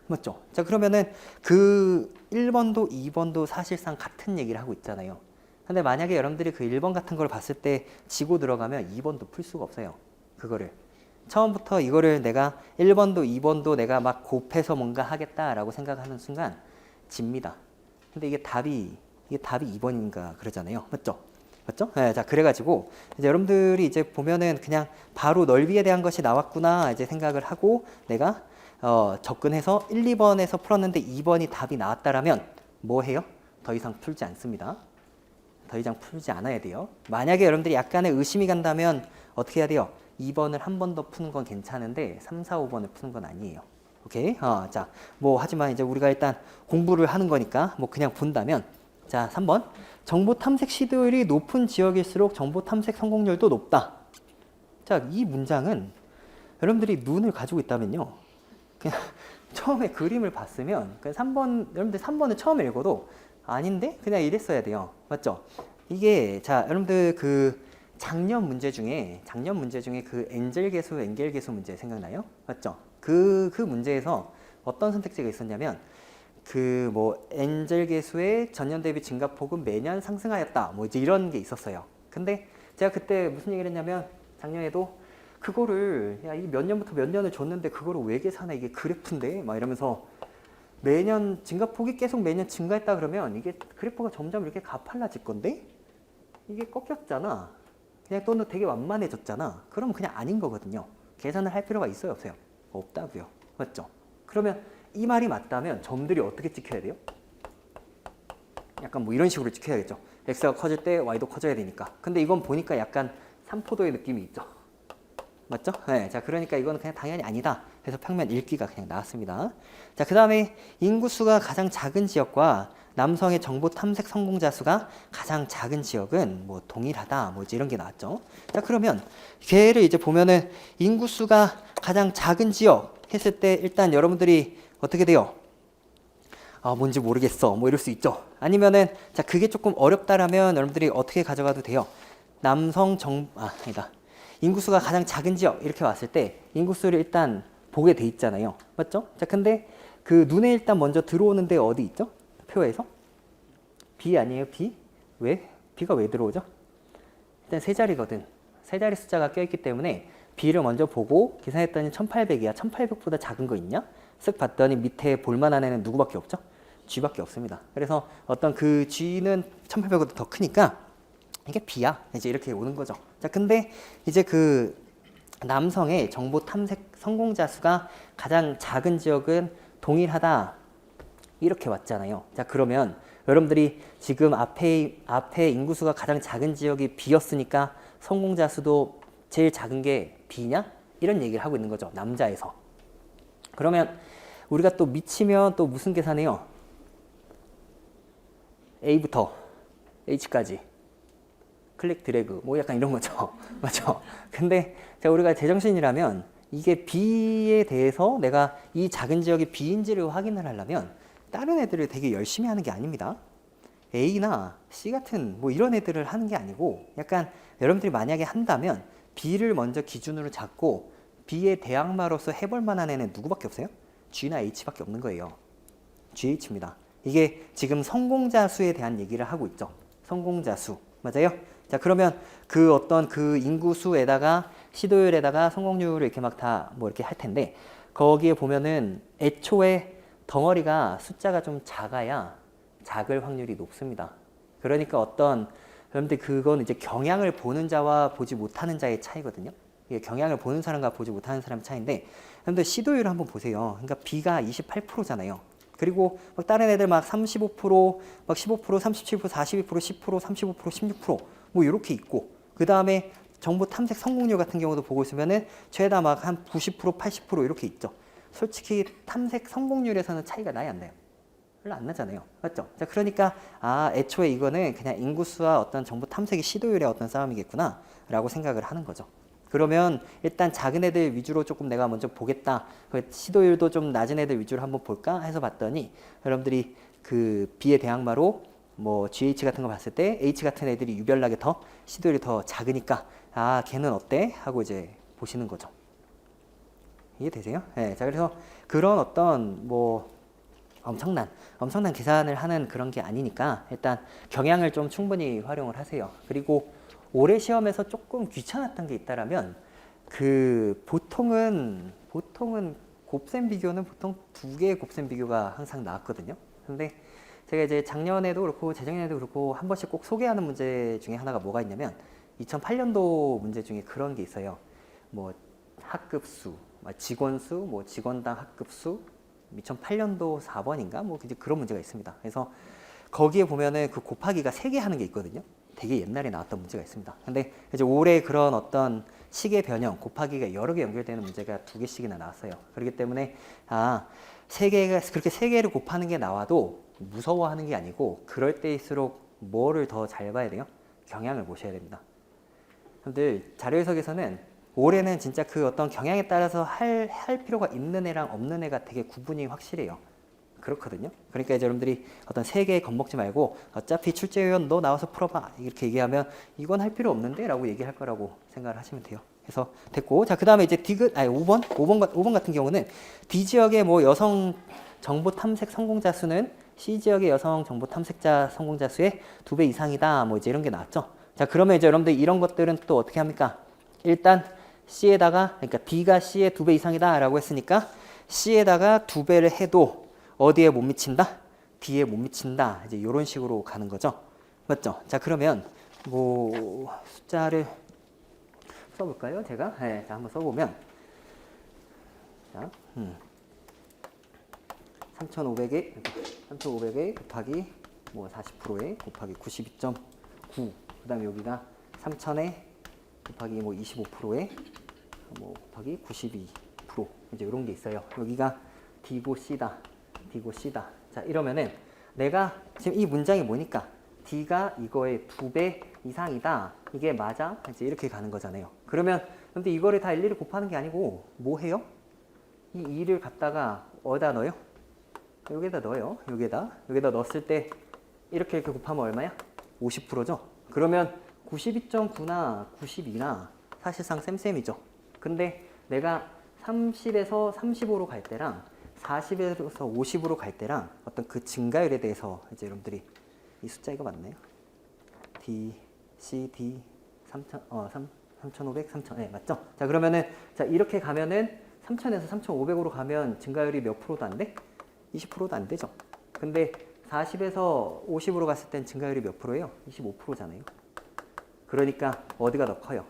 맞죠? 자, 그러면은 그 1번도 2번도 사실상 같은 얘기를 하고 있잖아요. 근데 만약에 여러분들이 그 1번 같은 걸 봤을 때 지고 들어가면 2번도 풀 수가 없어요. 그거를. 처음부터 이거를 내가 1번도 2번도 내가 막 곱해서 뭔가 하겠다라고 생각하는 순간 집니다. 근데 이게 답이 2번인가 그러잖아요. 맞죠? 맞죠? 네, 자, 그래가지고 이제 여러분들이 이제 보면은 그냥 바로 넓이에 대한 것이 나왔구나 이제 생각을 하고 내가 접근해서 1, 2번에서 풀었는데 2번이 답이 나왔다라면 뭐 해요? 더 이상 풀지 않습니다. 더 이상 풀지 않아야 돼요. 만약에 여러분들이 약간의 의심이 간다면 어떻게 해야 돼요? 2번을 한 번 더 푸는 건 괜찮은데 3, 4, 5번을 푸는 건 아니에요. 오케이? 자, 뭐 하지만 이제 우리가 일단 공부를 하는 거니까 뭐 그냥 본다면 자, 3번. 정보 탐색 시도율이 높은 지역일수록 정보 탐색 성공률도 높다. 자, 이 문장은 여러분들이 눈을 가지고 있다면요. 그냥 처음에 그림을 봤으면 그냥 3번, 여러분들 3번을 처음에 읽어도 아닌데? 그냥 이랬어야 돼요. 맞죠? 이게 자, 여러분들 그 작년 문제 중에 그 엔젤 계수, 엔겔 계수 문제 생각나요? 맞죠? 그 문제에서 어떤 선택지가 있었냐면 그 뭐 엔젤 계수의 전년 대비 증가폭은 매년 상승하였다. 뭐 이제 이런 게 있었어요. 근데 제가 그때 무슨 얘기를 했냐면 작년에도 그거를 야, 이 몇 년부터 몇 년을 줬는데 그거를 왜 계산해? 이게 그래프인데 막 이러면서 매년 증가폭이 계속 매년 증가했다 그러면 이게 그래프가 점점 이렇게 가팔라질 건데 이게 꺾였잖아. 그냥 또는 되게 완만해졌잖아. 그러면 그냥 아닌 거거든요. 계산을 할 필요가 있어요, 없어요? 없다고요. 맞죠? 그러면 이 말이 맞다면 점들이 어떻게 찍혀야 돼요? 약간 뭐 이런 식으로 찍혀야겠죠. x가 커질 때 y도 커져야 되니까. 근데 이건 보니까 약간 삼포도의 느낌이 있죠. 맞죠? 네, 자, 그러니까 이거는 그냥 당연히 아니다. 그래서 평면 읽기가 그냥 나왔습니다. 자, 그 다음에 인구수가 가장 작은 지역과 남성의 정보 탐색 성공자 수가 가장 작은 지역은 뭐 동일하다. 뭐 이제 이런 게 나왔죠. 자, 그러면 걔를 이제 보면은 인구수가 가장 작은 지역 했을 때 일단 여러분들이 어떻게 돼요? 뭔지 모르겠어. 뭐 이럴 수 있죠. 아니면은 자, 그게 조금 어렵다라면 여러분들이 어떻게 가져가도 돼요. 아니다. 인구수가 가장 작은 지역 이렇게 왔을 때 인구수를 일단 보게 돼 있잖아요. 맞죠? 자, 근데 그 눈에 일단 먼저 들어오는데 어디 있죠? 표에서? B 아니에요? B? 왜? B가 왜 들어오죠? 일단 세 자리거든. 세 자리 숫자가 껴있기 때문에 B를 먼저 보고 계산했더니 1800이야. 1800보다 작은 거 있냐? 쓱 봤더니 밑에 볼만한 애는 누구밖에 없죠? G밖에 없습니다. 그래서 어떤 그 G는 1800보다 더 크니까 이게 B야. 이제 이렇게 오는 거죠. 자, 근데 이제 그 남성의 정보 탐색 성공자 수가 가장 작은 지역은 동일하다. 이렇게 왔잖아요. 자, 그러면 여러분들이 지금 앞에 인구수가 가장 작은 지역이 B였으니까 성공자 수도 제일 작은 게 B냐? 이런 얘기를 하고 있는 거죠. 남자에서. 그러면 우리가 또 미치면 또 무슨 계산해요? A부터 H까지. 클릭 드래그 뭐 약간 이런 거죠. 맞죠? 근데 자, 우리가 제정신이라면 이게 B에 대해서 내가 이 작은 지역이 B인지를 확인을 하려면 다른 애들을 되게 열심히 하는 게 아닙니다. A나 C 같은 뭐 이런 애들을 하는 게 아니고 약간 여러분들이 만약에 한다면 B를 먼저 기준으로 잡고 B의 대항마로서 해볼 만한 애는 누구밖에 없어요? G나 H밖에 없는 거예요. GH입니다. 이게 지금 성공자 수에 대한 얘기를 하고 있죠. 성공자 수. 맞아요? 자, 그러면 그 어떤 그 인구수에다가 시도율에다가 성공률을 이렇게 막 다 뭐 이렇게 할 텐데, 거기에 보면은 애초에 덩어리가 숫자가 좀 작을 확률이 높습니다. 그러니까 여러분들 그건 이제 경향을 보는 자와 보지 못하는 자의 차이거든요. 이게 경향을 보는 사람과 보지 못하는 사람의 차이인데, 여러분들 시도율을 한번 보세요. 그러니까 B가 28%잖아요. 그리고 막 다른 애들 막 35%, 막 15%, 37%, 42%, 10%, 35%, 16%, 뭐 이렇게 있고, 그 다음에 정보 탐색 성공률 같은 경우도 보고 있으면은 죄다 막 한 90%, 80% 이렇게 있죠. 솔직히 탐색 성공률에서는 차이가 나야 안 나요. 별로 안 나잖아요. 맞죠? 자, 그러니까 애초에 이거는 그냥 인구수와 어떤 정보 탐색의 시도율의 어떤 싸움이겠구나 라고 생각을 하는 거죠. 그러면 일단 작은 애들 위주로 조금 내가 먼저 보겠다. 시도율도 좀 낮은 애들 위주로 한번 볼까 해서 봤더니, 여러분들이 그 B의 대항마로 뭐 GH 같은 거 봤을 때 H 같은 애들이 유별나게 더 시도율이 더 작으니까 걔는 어때? 하고 이제 보시는 거죠. 이해되세요? 네, 자, 그래서 그런 어떤 뭐 엄청난 계산을 하는 그런 게 아니니까 일단 경향을 좀 충분히 활용을 하세요. 그리고 올해 시험에서 조금 귀찮았던 게 있다라면, 보통은 곱셈 비교는 보통 2개의 곱셈 비교가 항상 나왔거든요. 근데 제가 이제 작년에도 그렇고 재작년에도 그렇고 한 번씩 꼭 소개하는 문제 중에 하나가 뭐가 있냐면, 2008년도 문제 중에 그런 게 있어요. 뭐 학급수, 직원수, 뭐 직원당 학급수, 2008년도 4번인가 뭐 이제 그런 문제가 있습니다. 그래서 거기에 보면은 그 곱하기가 3개 하는 게 있거든요. 되게 옛날에 나왔던 문제가 있습니다. 근데 이제 올해 그런 어떤 식의 변형, 곱하기가 여러 개 연결되는 문제가 2개씩이나 나왔어요. 그렇기 때문에 3개가 그렇게 3개를 곱하는 게 나와도 무서워하는 게 아니고, 그럴 때일수록 뭐를 더 잘 봐야 돼요? 경향을 보셔야 됩니다. 여러분들 자료 해석에서는 올해는 진짜 그 어떤 경향에 따라서 할 필요가 있는 애랑 없는 애가 되게 구분이 확실해요. 그렇거든요. 그러니까 이제 여러분들이 어떤 3개 겁먹지 말고, 어차피 출제위원 너 나와서 풀어봐 이렇게 얘기하면 이건 할 필요 없는데 라고 얘기할 거라고 생각을 하시면 돼요. 그래서 됐고, 자, 그 다음에 이제 5번 같은 경우는 D 지역의 뭐 여성 정보 탐색 성공자 수는 C 지역의 여성 정보 탐색자 성공자 수의 2배 이상이다, 뭐 이제 이런 게 나왔죠. 자, 그러면 이제 여러분들 이런 것들은 또 어떻게 합니까? 일단 C에다가, 그러니까 D가 C의 2배 이상이다 라고 했으니까 C에다가 2배를 해도 어디에 못 미친다? D에 못 미친다. 이제 이런 식으로 가는 거죠. 맞죠? 자, 그러면 뭐 숫자를 써볼까요? 제가 자, 한번 써보면, 자, 3,500에 곱하기 뭐 40%에 곱하기 92.9, 그다음에 여기가 3,000에 곱하기 뭐 25%에 뭐 곱하기 92%, 이제 이런 게 있어요. 여기가 D고 C다. 자, 이러면은 내가 지금 이 문장이 뭐니까 D가 이거의 2배 이상이다. 이게 맞아? 이제 이렇게 가는 거잖아요. 그러면 근데 이거를 다 일일이 곱하는 게 아니고 뭐 해요? 이 2를 갖다가 어디다 넣어요? 여기다 넣어요. 여기다 넣었을 때 이렇게 곱하면 얼마야? 50%죠? 그러면 92.9나 92나 사실상 쌤쌤이죠. 근데 내가 30에서 35로 갈 때랑 40에서 50으로 갈 때랑 어떤 그 증가율에 대해서 이제 여러분들이 이 숫자 이거 맞나요? D, C, D 3,500, 3,000, 네, 맞죠? 자, 그러면은 자, 이렇게 가면은 3,000에서 3,500으로 가면 증가율이 몇 프로도 안 돼? 20%도 안 되죠. 근데 40에서 50으로 갔을 땐 증가율이 몇 프로예요? 25%잖아요. 그러니까 어디가 더 커요?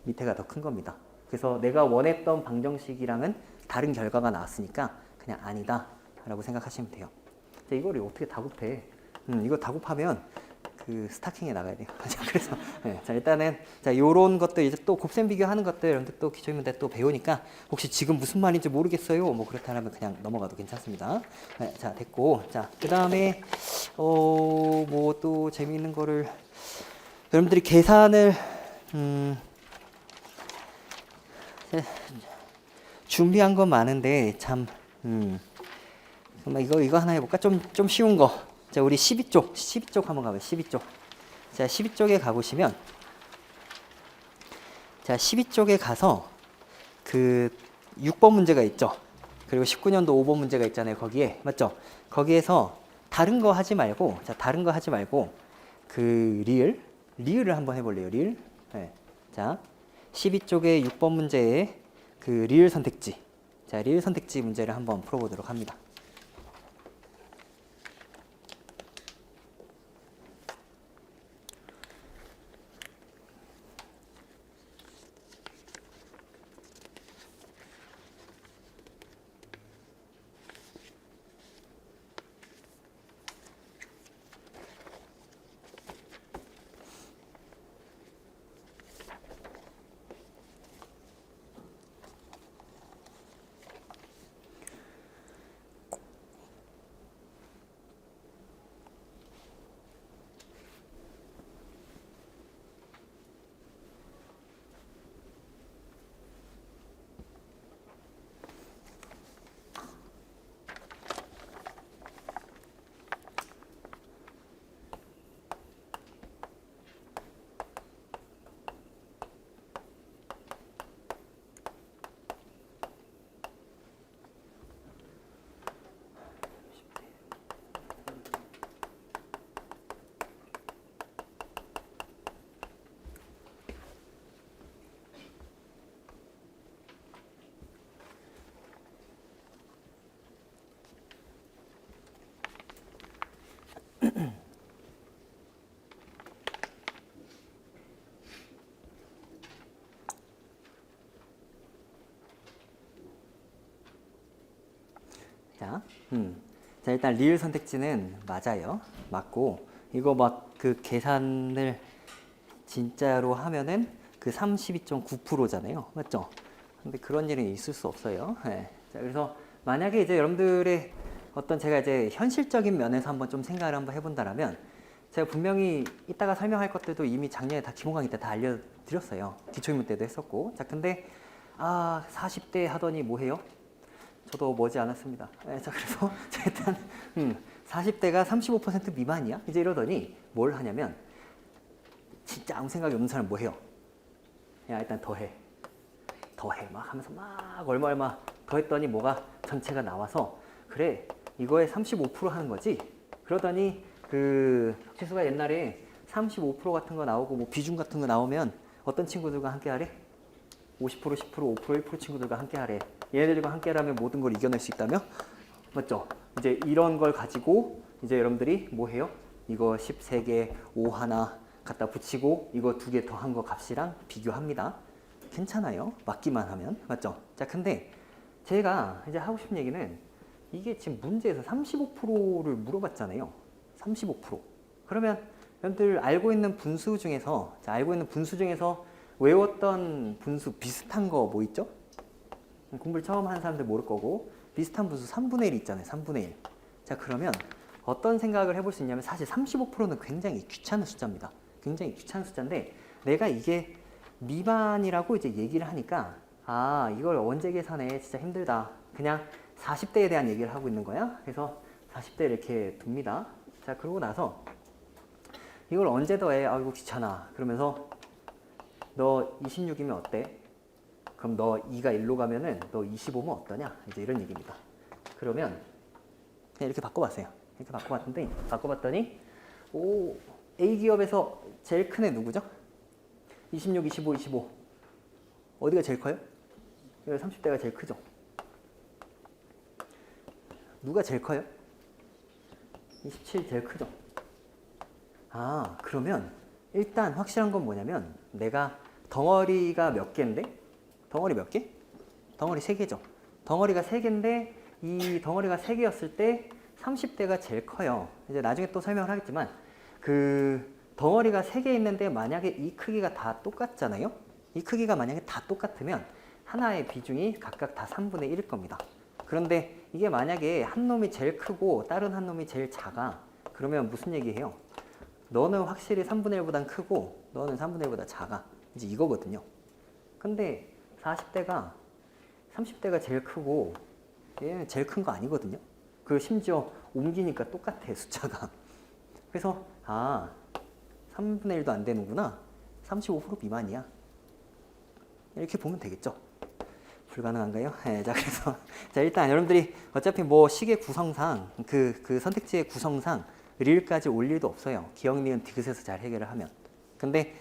밑에가 더 큰 겁니다. 그래서 내가 원했던 방정식이랑은 다른 결과가 나왔으니까 그냥 아니다 라고 생각하시면 돼요. 자, 이거를 어떻게 다 곱해? 이거 다 곱하면 그 스타킹에 나가야 돼요. 그래서 네, 자, 일단은 자, 요런 것들 이제 또 곱셈 비교하는 것들 여러분들 또 기초인문제 또 배우니까 혹시 지금 무슨 말인지 모르겠어요. 뭐 그렇다면 그냥 넘어가도 괜찮습니다. 네, 자, 됐고, 자, 그다음에 뭐 또 재미있는 거를 여러분들이 계산을 준비한 건 많은데 참 정말 이거 하나 해볼까? 좀 쉬운 거. 자, 우리 12쪽 한번 가봐요. 12쪽. 자, 12쪽에 가보시면, 자, 12쪽에 가서 그 6번 문제가 있죠. 그리고 19년도 5번 문제가 있잖아요. 거기에 맞죠? 거기에서 다른 거 하지 말고, 자, 다른 거 하지 말고 그 리을을 한번 해볼래요. 리을. 네. 자, 12쪽의 6번 문제의 그 리을 선택지. 자, 리을 선택지 문제를 한번 풀어보도록 합니다. 자, 자, 일단 리을 선택지는 맞아요. 맞고, 이거 막 그 계산을 진짜로 하면은 그 32.9%잖아요. 맞죠? 근데 그런 일은 있을 수 없어요. 네. 자, 그래서 만약에 이제 여러분들의 어떤 제가 이제 현실적인 면에서 한번 좀 생각을 한번 해본다라면 제가 분명히 이따가 설명할 것들도 이미 작년에 다 기본 강의 때 다 알려드렸어요. 기초인문 때도 했었고. 자, 근데 40대 하더니 뭐 해요? 저도 머지 않았습니다. 네, 자, 그래서 일단 40대가 35% 미만이야? 이제 이러더니 뭘 하냐면 진짜 아무 생각이 없는 사람 뭐 해요? 야, 일단 더해 막 하면서 막 얼마 더했더니 뭐가 전체가 나와서 그래 이거에 35% 하는 거지. 그러더니 그 혁치수가 옛날에 35% 같은 거 나오고 뭐 비중 같은 거 나오면 어떤 친구들과 함께 하래? 50%, 10%, 5%, 1% 친구들과 함께 하래. 얘네들과 함께 하면 모든 걸 이겨낼 수 있다며? 맞죠? 이제 이런 걸 가지고 이제 여러분들이 뭐 해요? 이거 13개, 5 하나 갖다 붙이고 이거 2개 더 한 거 값이랑 비교합니다. 괜찮아요. 맞기만 하면. 맞죠? 자, 근데 제가 이제 하고 싶은 얘기는 이게 지금 문제에서 35%를 물어봤잖아요. 35%. 그러면 여러분들 알고 있는 분수 중에서 외웠던 분수 비슷한 거 뭐 있죠? 공부를 처음 하는 사람들 모를 거고 비슷한 분수 3분의 1 있잖아요. 3분의 1. 자, 그러면 어떤 생각을 해볼 수 있냐면 사실 35%는 굉장히 귀찮은 숫자입니다. 굉장히 귀찮은 숫자인데 내가 이게 미만이라고 이제 얘기를 하니까 이걸 언제 계산해? 진짜 힘들다. 그냥 40대에 대한 얘기를 하고 있는 거야. 그래서 40대 이렇게 둡니다. 자, 그러고 나서 이걸 언제 더해? 이거 귀찮아. 그러면서 너 26이면 어때? 그럼 너 2가 1로 가면은 너 25면 어떠냐? 이제 이런 얘기입니다. 그러면 그냥 이렇게 바꿔봤어요. 이렇게 바꿔봤더니 A 기업에서 제일 큰 애 누구죠? 26, 25, 25. 어디가 제일 커요? 30대가 제일 크죠. 누가 제일 커요? 27 제일 크죠. 그러면 일단 확실한 건 뭐냐면 내가 덩어리가 몇 개인데? 덩어리 몇 개? 덩어리 3개죠. 덩어리가 3개인데 이 덩어리가 3개였을 때 30대가 제일 커요. 이제 나중에 또 설명을 하겠지만 그 덩어리가 3개 있는데 만약에 이 크기가 다 똑같잖아요. 이 크기가 만약에 다 똑같으면 하나의 비중이 각각 다 3분의 1일 겁니다. 그런데 이게 만약에 한 놈이 제일 크고 다른 한 놈이 제일 작아. 그러면 무슨 얘기해요? 너는 확실히 3분의 1보단 크고 너는 3분의 1보다 작아. 이제 이거거든요. 근데 40대가 30대가 제일 크고 얘는 제일 큰 거 아니거든요. 그 심지어 옮기니까 똑같아 숫자가. 그래서 3분의 1도 안 되는구나. 35% 미만이야. 이렇게 보면 되겠죠. 불가능한가요? 네, 자, 그래서 자, 일단 여러분들이 어차피 뭐 식의 구성상 그 선택지의 구성상 리을까지 올 일도 없어요. 기억, 니은, 디귿에서 잘 해결을 하면. 근데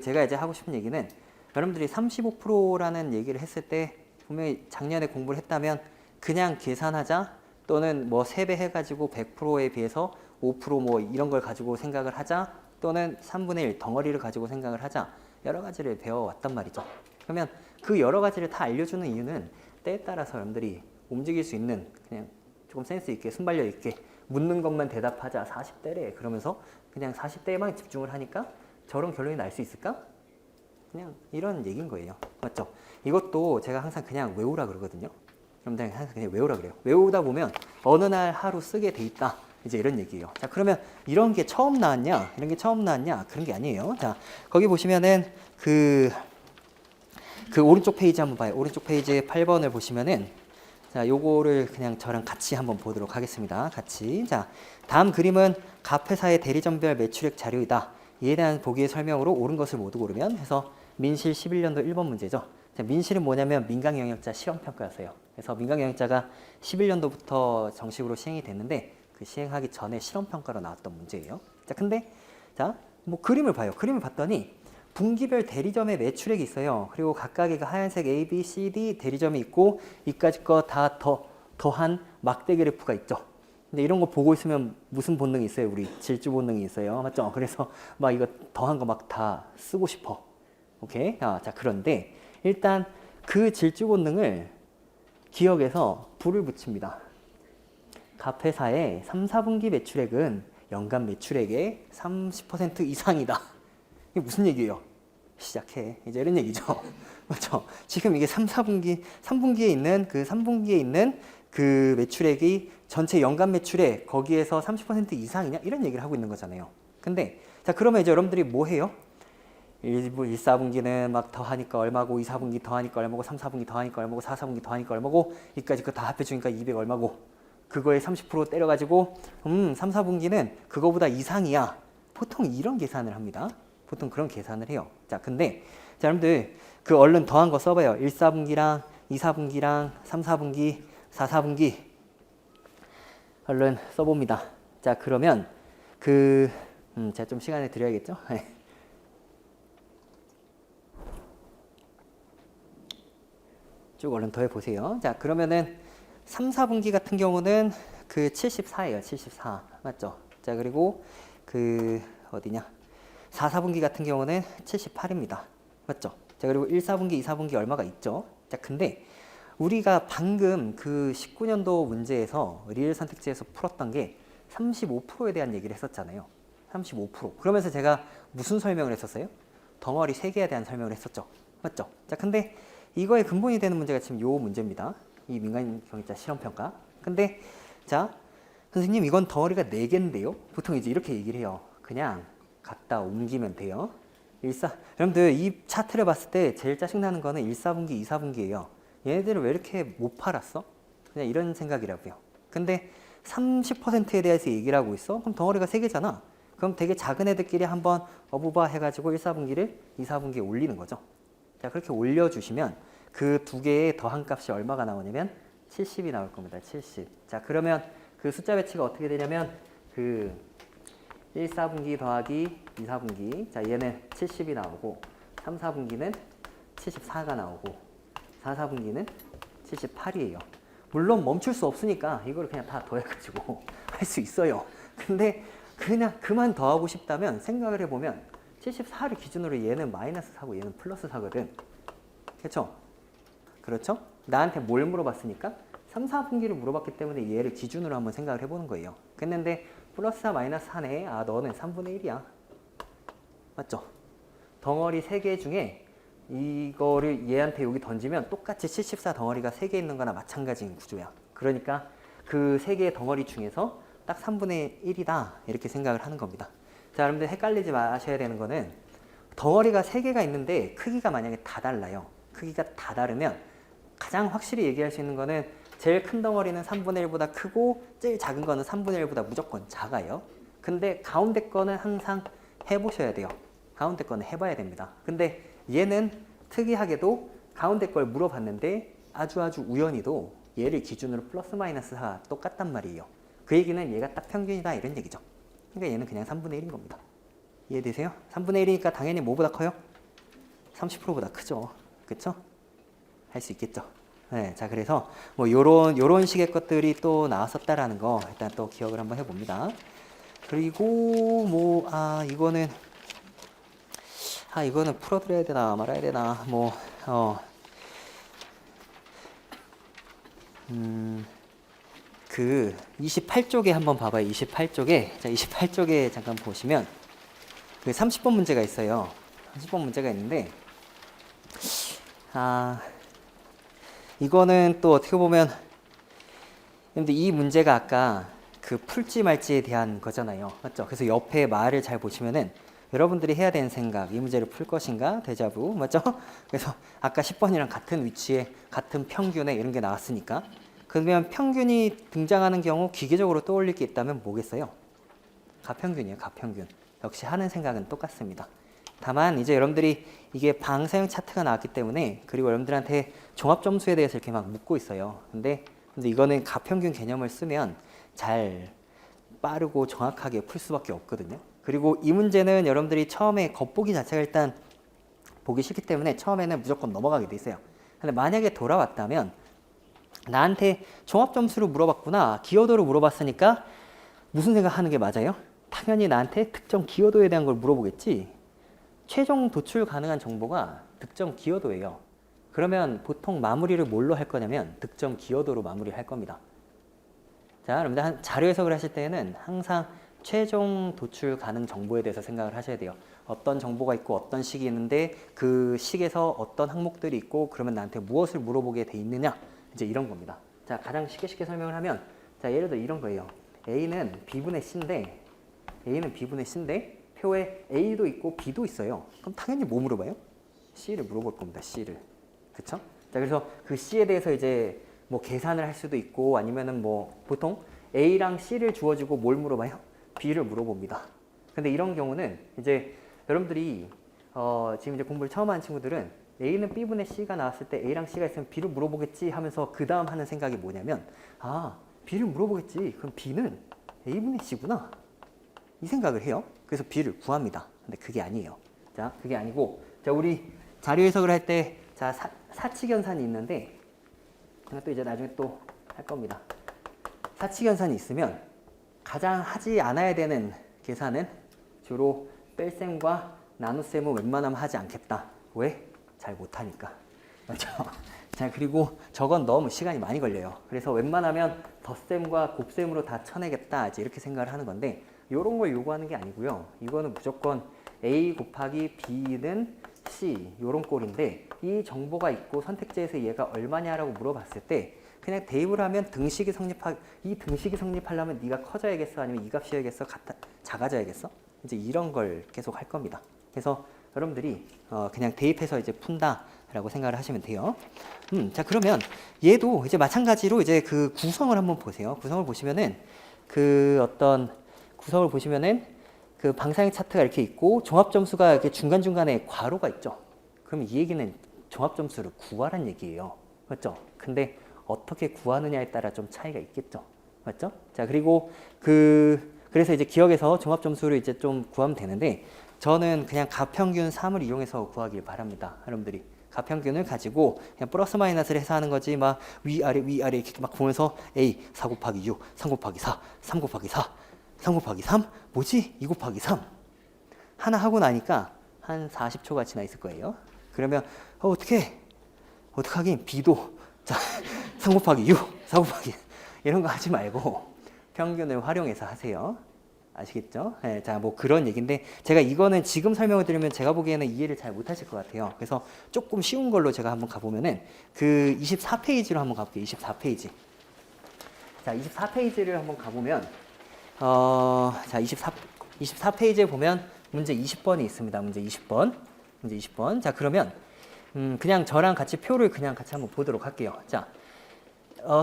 제가 이제 하고 싶은 얘기는 여러분들이 35%라는 얘기를 했을 때 분명히 작년에 공부를 했다면 그냥 계산하자 또는 뭐 3배 해가지고 100%에 비해서 5%뭐 이런 걸 가지고 생각을 하자 또는 3분의 1 덩어리를 가지고 생각을 하자 여러 가지를 배워왔단 말이죠. 그러면 그 여러 가지를 다 알려주는 이유는 때에 따라서 여러분들이 움직일 수 있는 그냥 조금 센스 있게 순발력 있게 묻는 것만 대답하자 40대래 그러면서 그냥 40대에만 집중을 하니까 저런 결론이 날 수 있을까? 그냥 이런 얘기인 거예요. 맞죠? 이것도 제가 항상 그냥 외우라 그러거든요. 여러분들 항상 그냥 외우라 그래요. 외우다 보면 어느 날 하루 쓰게 돼 있다. 이제 이런 얘기예요. 자, 그러면 이런 게 처음 나왔냐? 이런 게 처음 나왔냐? 그런 게 아니에요. 자, 거기 보시면은 그 오른쪽 페이지 한번 봐요. 오른쪽 페이지 8번을 보시면은 자, 요거를 그냥 저랑 같이 한번 보도록 하겠습니다. 같이. 자, 다음 그림은 각 회사의 대리점별 매출액 자료이다. 이에 대한 보기의 설명으로 옳은 것을 모두 고르면 해서 민실 11년도 1번 문제죠. 자, 민실은 뭐냐면 민간경영자 실험평가였어요. 그래서 민간경영자가 11년도부터 정식으로 시행이 됐는데 그 시행하기 전에 실험평가로 나왔던 문제예요. 자, 근데 자, 뭐 그림을 봐요. 그림을 봤더니 분기별 대리점의 매출액이 있어요. 그리고 각각의 그 하얀색 A, B, C, D 대리점이 있고 이까지 거 다 더한 막대 그래프가 있죠. 근데 이런 거 보고 있으면 무슨 본능이 있어요? 우리 질주 본능이 있어요. 맞죠? 그래서 막 이거 더한 거 막 다 쓰고 싶어. 오케이? 자, 그런데 일단 그 질주 본능을 기억해서 불을 붙입니다. 각 회사의 3, 4분기 매출액은 연간 매출액의 30% 이상이다. 이게 무슨 얘기예요? 시작해. 이제 이런 얘기죠. 그렇죠? 지금 이게 3분기에 있는 그 매출액이 전체 연간 매출액 거기에서 30% 이상이냐? 이런 얘기를 하고 있는 거잖아요. 근데 자, 그러면 이제 여러분들이 뭐 해요? 1, 4분기는 막 더하니까 얼마고 2, 4분기 더하니까 얼마고 3, 4분기 더하니까 얼마고 4, 4분기 더하니까 얼마고 이까지 거 다 합해주니까 200 얼마고 그거에 30% 때려가지고 3, 4분기는 그거보다 이상이야. 보통 이런 계산을 합니다. 보통 그런 계산을 해요. 자, 근데 자, 여러분들 그 얼른 더한 거 써봐요. 1, 4분기랑 2, 4분기랑 3, 4분기, 4, 4분기 얼른 써봅니다. 자, 그러면 제가 좀 시간을 드려야겠죠? 쭉 얼른 더해보세요. 자, 그러면은 3, 4분기 같은 경우는 그 74예요. 74. 맞죠? 자, 그리고 어디냐? 4, 4분기 같은 경우는 78입니다. 맞죠? 자, 그리고 1, 4분기, 2, 4분기 얼마가 있죠? 자, 근데 우리가 방금 그 19년도 문제에서 리을 선택지에서 풀었던 게 35%에 대한 얘기를 했었잖아요. 35%. 그러면서 제가 무슨 설명을 했었어요? 덩어리 3개에 대한 설명을 했었죠. 맞죠? 자, 근데 이거의 근본이 되는 문제가 지금 요 문제입니다. 이 민간경영자 실험평가. 근데 자, 선생님 이건 덩어리가 4개인데요. 보통 이제 이렇게 얘기를 해요. 그냥 갖다 옮기면 돼요. 여러분들 이 차트를 봤을 때 제일 짜증나는 거는 1, 4분기, 2, 4분기예요. 얘네들은 왜 이렇게 못 팔았어? 그냥 이런 생각이라고요. 근데 30%에 대해서 얘기를 하고 있어? 그럼 덩어리가 3개잖아. 그럼 되게 작은 애들끼리 한번 어부바 해가지고 1, 4분기를 2, 4분기에 올리는 거죠. 자, 그렇게 올려주시면 그 2개의 더한 값이 얼마가 나오냐면 70이 나올 겁니다. 70. 자, 그러면 그 숫자 배치가 어떻게 되냐면 1, 4분기 더하기 2, 4분기. 자, 얘는 70이 나오고 3, 4분기는 74가 나오고 4, 4분기는 78이에요. 물론 멈출 수 없으니까 이걸 그냥 다 더해가지고 할 수 있어요. 근데 그냥 그만 더하고 싶다면 생각을 해보면 74를 기준으로 얘는 마이너스 4고 얘는 플러스 4거든. 그렇죠? 그렇죠? 나한테 뭘 물어봤으니까 3, 4분기를 물어봤기 때문에 얘를 기준으로 한번 생각을 해보는 거예요. 그랬는데 플러스 4 마이너스 4네. 아, 너는 3분의 1이야. 맞죠? 덩어리 3개 중에 이거를 얘한테 여기 던지면 똑같이 74 덩어리가 3개 있는 거나 마찬가지인 구조야. 그러니까 그 3개의 덩어리 중에서 딱 3분의 1이다. 이렇게 생각을 하는 겁니다. 자, 여러분들 헷갈리지 마셔야 되는 거는 덩어리가 3개가 있는데 크기가 만약에 다 달라요. 크기가 다 다르면 가장 확실히 얘기할 수 있는 거는 제일 큰 덩어리는 3분의 1보다 크고 제일 작은 거는 3분의 1보다 무조건 작아요. 근데 가운데 거는 항상 해보셔야 돼요. 가운데 거는 해봐야 됩니다. 근데 얘는 특이하게도 가운데 걸 물어봤는데 아주 우연히도 얘를 기준으로 플러스 마이너스 4 똑같단 말이에요. 그 얘기는 얘가 딱 평균이다 이런 얘기죠. 그러니까 얘는 그냥 3분의 1인 겁니다. 이해되세요? 3분의 1이니까 당연히 뭐보다 커요? 30%보다 크죠. 그쵸? 할 수 있겠죠. 네, 자, 그래서 뭐 요런 식의 것들이 또 나왔었다라는 거 일단 또 기억을 한번 해봅니다. 그리고 뭐, 이거는 풀어드려야 되나 말아야 되나, 뭐, 그 28쪽에 한번 봐봐요. 28쪽에, 자, 28쪽에 잠깐 보시면 그 30번 문제가 있어요. 30번 문제가 있는데, 이거는 또 어떻게 보면, 근데 이 문제가 아까 그 풀지 말지에 대한 거잖아요. 맞죠? 그래서 옆에 말을 잘 보시면은 여러분들이 해야 되는 생각, 이 문제를 풀 것인가, 데자부, 맞죠? 그래서 아까 10번이랑 같은 위치에, 같은 평균에 이런 게 나왔으니까. 그러면 평균이 등장하는 경우 기계적으로 떠올릴 게 있다면 뭐겠어요? 가평균이에요, 가평균. 역시 하는 생각은 똑같습니다. 다만 이제 여러분들이 이게 방사형 차트가 나왔기 때문에, 그리고 여러분들한테 종합점수에 대해서 이렇게 막 묻고 있어요. 근데 이거는 가평균 개념을 쓰면 잘 빠르고 정확하게 풀 수밖에 없거든요. 그리고 이 문제는 여러분들이 처음에 겉보기 자체가 일단 보기 싫기 때문에 처음에는 무조건 넘어가게 돼 있어요. 근데 만약에 돌아왔다면 나한테 종합점수로 물어봤구나, 기여도로 물어봤으니까 무슨 생각하는 게 맞아요? 당연히 나한테 특정 기여도에 대한 걸 물어보겠지. 최종 도출 가능한 정보가 특정 기여도예요. 그러면 보통 마무리를 뭘로 할 거냐면 특정 기여도로 마무리할 겁니다. 자, 여러분들 자료 해석을 하실 때는 항상 최종 도출 가능 정보에 대해서 생각을 하셔야 돼요. 어떤 정보가 있고 어떤 식이 있는데 그 식에서 어떤 항목들이 있고 그러면 나한테 무엇을 물어보게 돼 있느냐, 이제 이런 겁니다. 자, 가장 쉽게 설명을 하면, 자, 예를 들어 이런 거예요. A는 B분의 C인데 표에 A도 있고 B도 있어요. 그럼 당연히 뭐 물어봐요? C를 물어볼 겁니다. C를. 그쵸? 자, 그래서 그 C에 대해서 이제 뭐 계산을 할 수도 있고 아니면은 뭐 보통 A랑 C를 주어지고 뭘 물어봐요? B를 물어봅니다. 근데 이런 경우는 이제 여러분들이 지금 이제 공부를 처음 하는 친구들은 A는 B분의 C가 나왔을 때 A랑 C가 있으면 B를 물어보겠지 하면서 그 다음 하는 생각이 뭐냐면, B를 물어보겠지. 그럼 B는 A분의 C구나. 이 생각을 해요. 그래서 B를 구합니다. 근데 그게 아니에요. 자, 그게 아니고, 자, 우리 자료 해석을 할 때, 자, 사칙연산이 있는데, 또 이제 나중에 또 할 겁니다. 사칙연산이 있으면 가장 하지 않아야 되는 계산은 주로 뺄셈과 나눗셈은 웬만하면 하지 않겠다. 왜? 잘 못하니까. 맞죠? 자, 그리고 저건 너무 시간이 많이 걸려요. 그래서 웬만하면 덧셈과 곱셈으로 다 쳐내겠다, 이제 이렇게 생각을 하는 건데, 이런 걸 요구하는 게 아니고요. 이거는 무조건 A 곱하기 B는 C, 요런 꼴인데, 이 정보가 있고 선택지에서 얘가 얼마냐라고 물어봤을 때 그냥 대입을 하면 이 등식이 성립하려면 네가 커져야겠어, 아니면 이 값이어야겠어, 작아져야겠어, 이제 이런 걸 계속 할 겁니다. 그래서 여러분들이 그냥 대입해서 이제 푼다라고 생각을 하시면 돼요. 자, 그러면 얘도 이제 마찬가지로 이제 그 구성을 한번 보세요. 구성을 보시면은 그 방사형 차트가 이렇게 있고 종합점수가 이렇게 중간중간에 괄호가 있죠. 그럼 이 얘기는 종합점수를 구하란 얘기예요. 맞죠? 근데 어떻게 구하느냐에 따라 좀 차이가 있겠죠. 맞죠? 자, 그리고 그래서 이제 기억에서 종합점수를 이제 좀 구하면 되는데, 저는 그냥 가평균 3을 이용해서 구하길 바랍니다. 여러분들이 가평균을 가지고 그냥 플러스 마이너스를 해서 하는 거지, 막 위아래 이렇게 막 보면서 A 4 곱하기 6, 3 곱하기 4, 3 곱하기 4, 3 곱하기 3, 뭐지? 2 곱하기 3 하나 하고 나니까 한 40초가 지나 있을 거예요. 그러면 어떡하긴 B도 자 3 곱하기 6, 4 곱하기 이런 거 하지 말고 평균을 활용해서 하세요. 아시겠죠? 네, 자, 뭐 그런 얘기인데, 제가 이거는 지금 설명을 드리면 제가 보기에는 이해를 잘 못하실 것 같아요. 그래서 조금 쉬운 걸로 제가 한번 가보면은 그 24페이지로 한번 가볼게요. 24페이지. 자, 24페이지를 한번 가보면 자, 24페이지에 보면 문제 20번이 있습니다. 문제 20번. 자, 그러면 그냥 저랑 같이 표를 그냥 같이 한번 보도록 할게요. 자,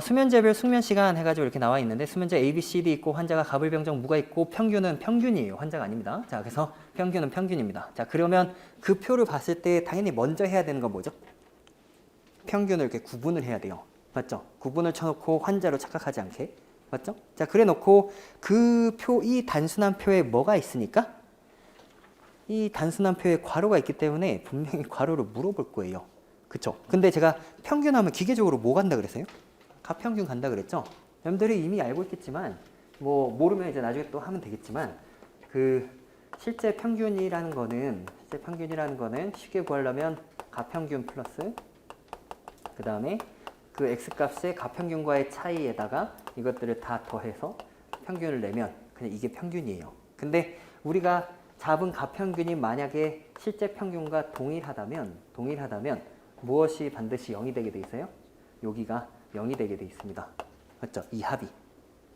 수면제별 숙면시간 해가지고 이렇게 나와 있는데, 수면제 A, B, C, D 있고 환자가 가불병정 무가 있고 평균은 평균이에요. 환자가 아닙니다. 자, 그래서 평균은 평균입니다. 자, 그러면 그 표를 봤을 때 당연히 먼저 해야 되는 건 뭐죠? 평균을 이렇게 구분을 해야 돼요. 맞죠? 구분을 쳐놓고 환자로 착각하지 않게. 맞죠? 자, 그래 놓고 이 단순한 표에 뭐가 있으니까? 이 단순한 표에 괄호가 있기 때문에 분명히 괄호를 물어볼 거예요. 그쵸? 근데 제가 평균하면 기계적으로 뭐 간다 그랬어요? 가평균 간다 그랬죠? 여러분들이 이미 알고 있겠지만 뭐 모르면 이제 나중에 또 하면 되겠지만 그 실제 평균이라는 거는 쉽게 구하려면 가평균 플러스 그 다음에 그 x값의 가평균과의 차이에다가 이것들을 다 더해서 평균을 내면 그냥 이게 평균이에요. 근데 우리가 잡은 가평균이 만약에 실제 평균과 동일하다면 무엇이 반드시 0이 되게 돼 있어요? 여기가 0이 되게 돼 있습니다. 맞죠? 이 합이.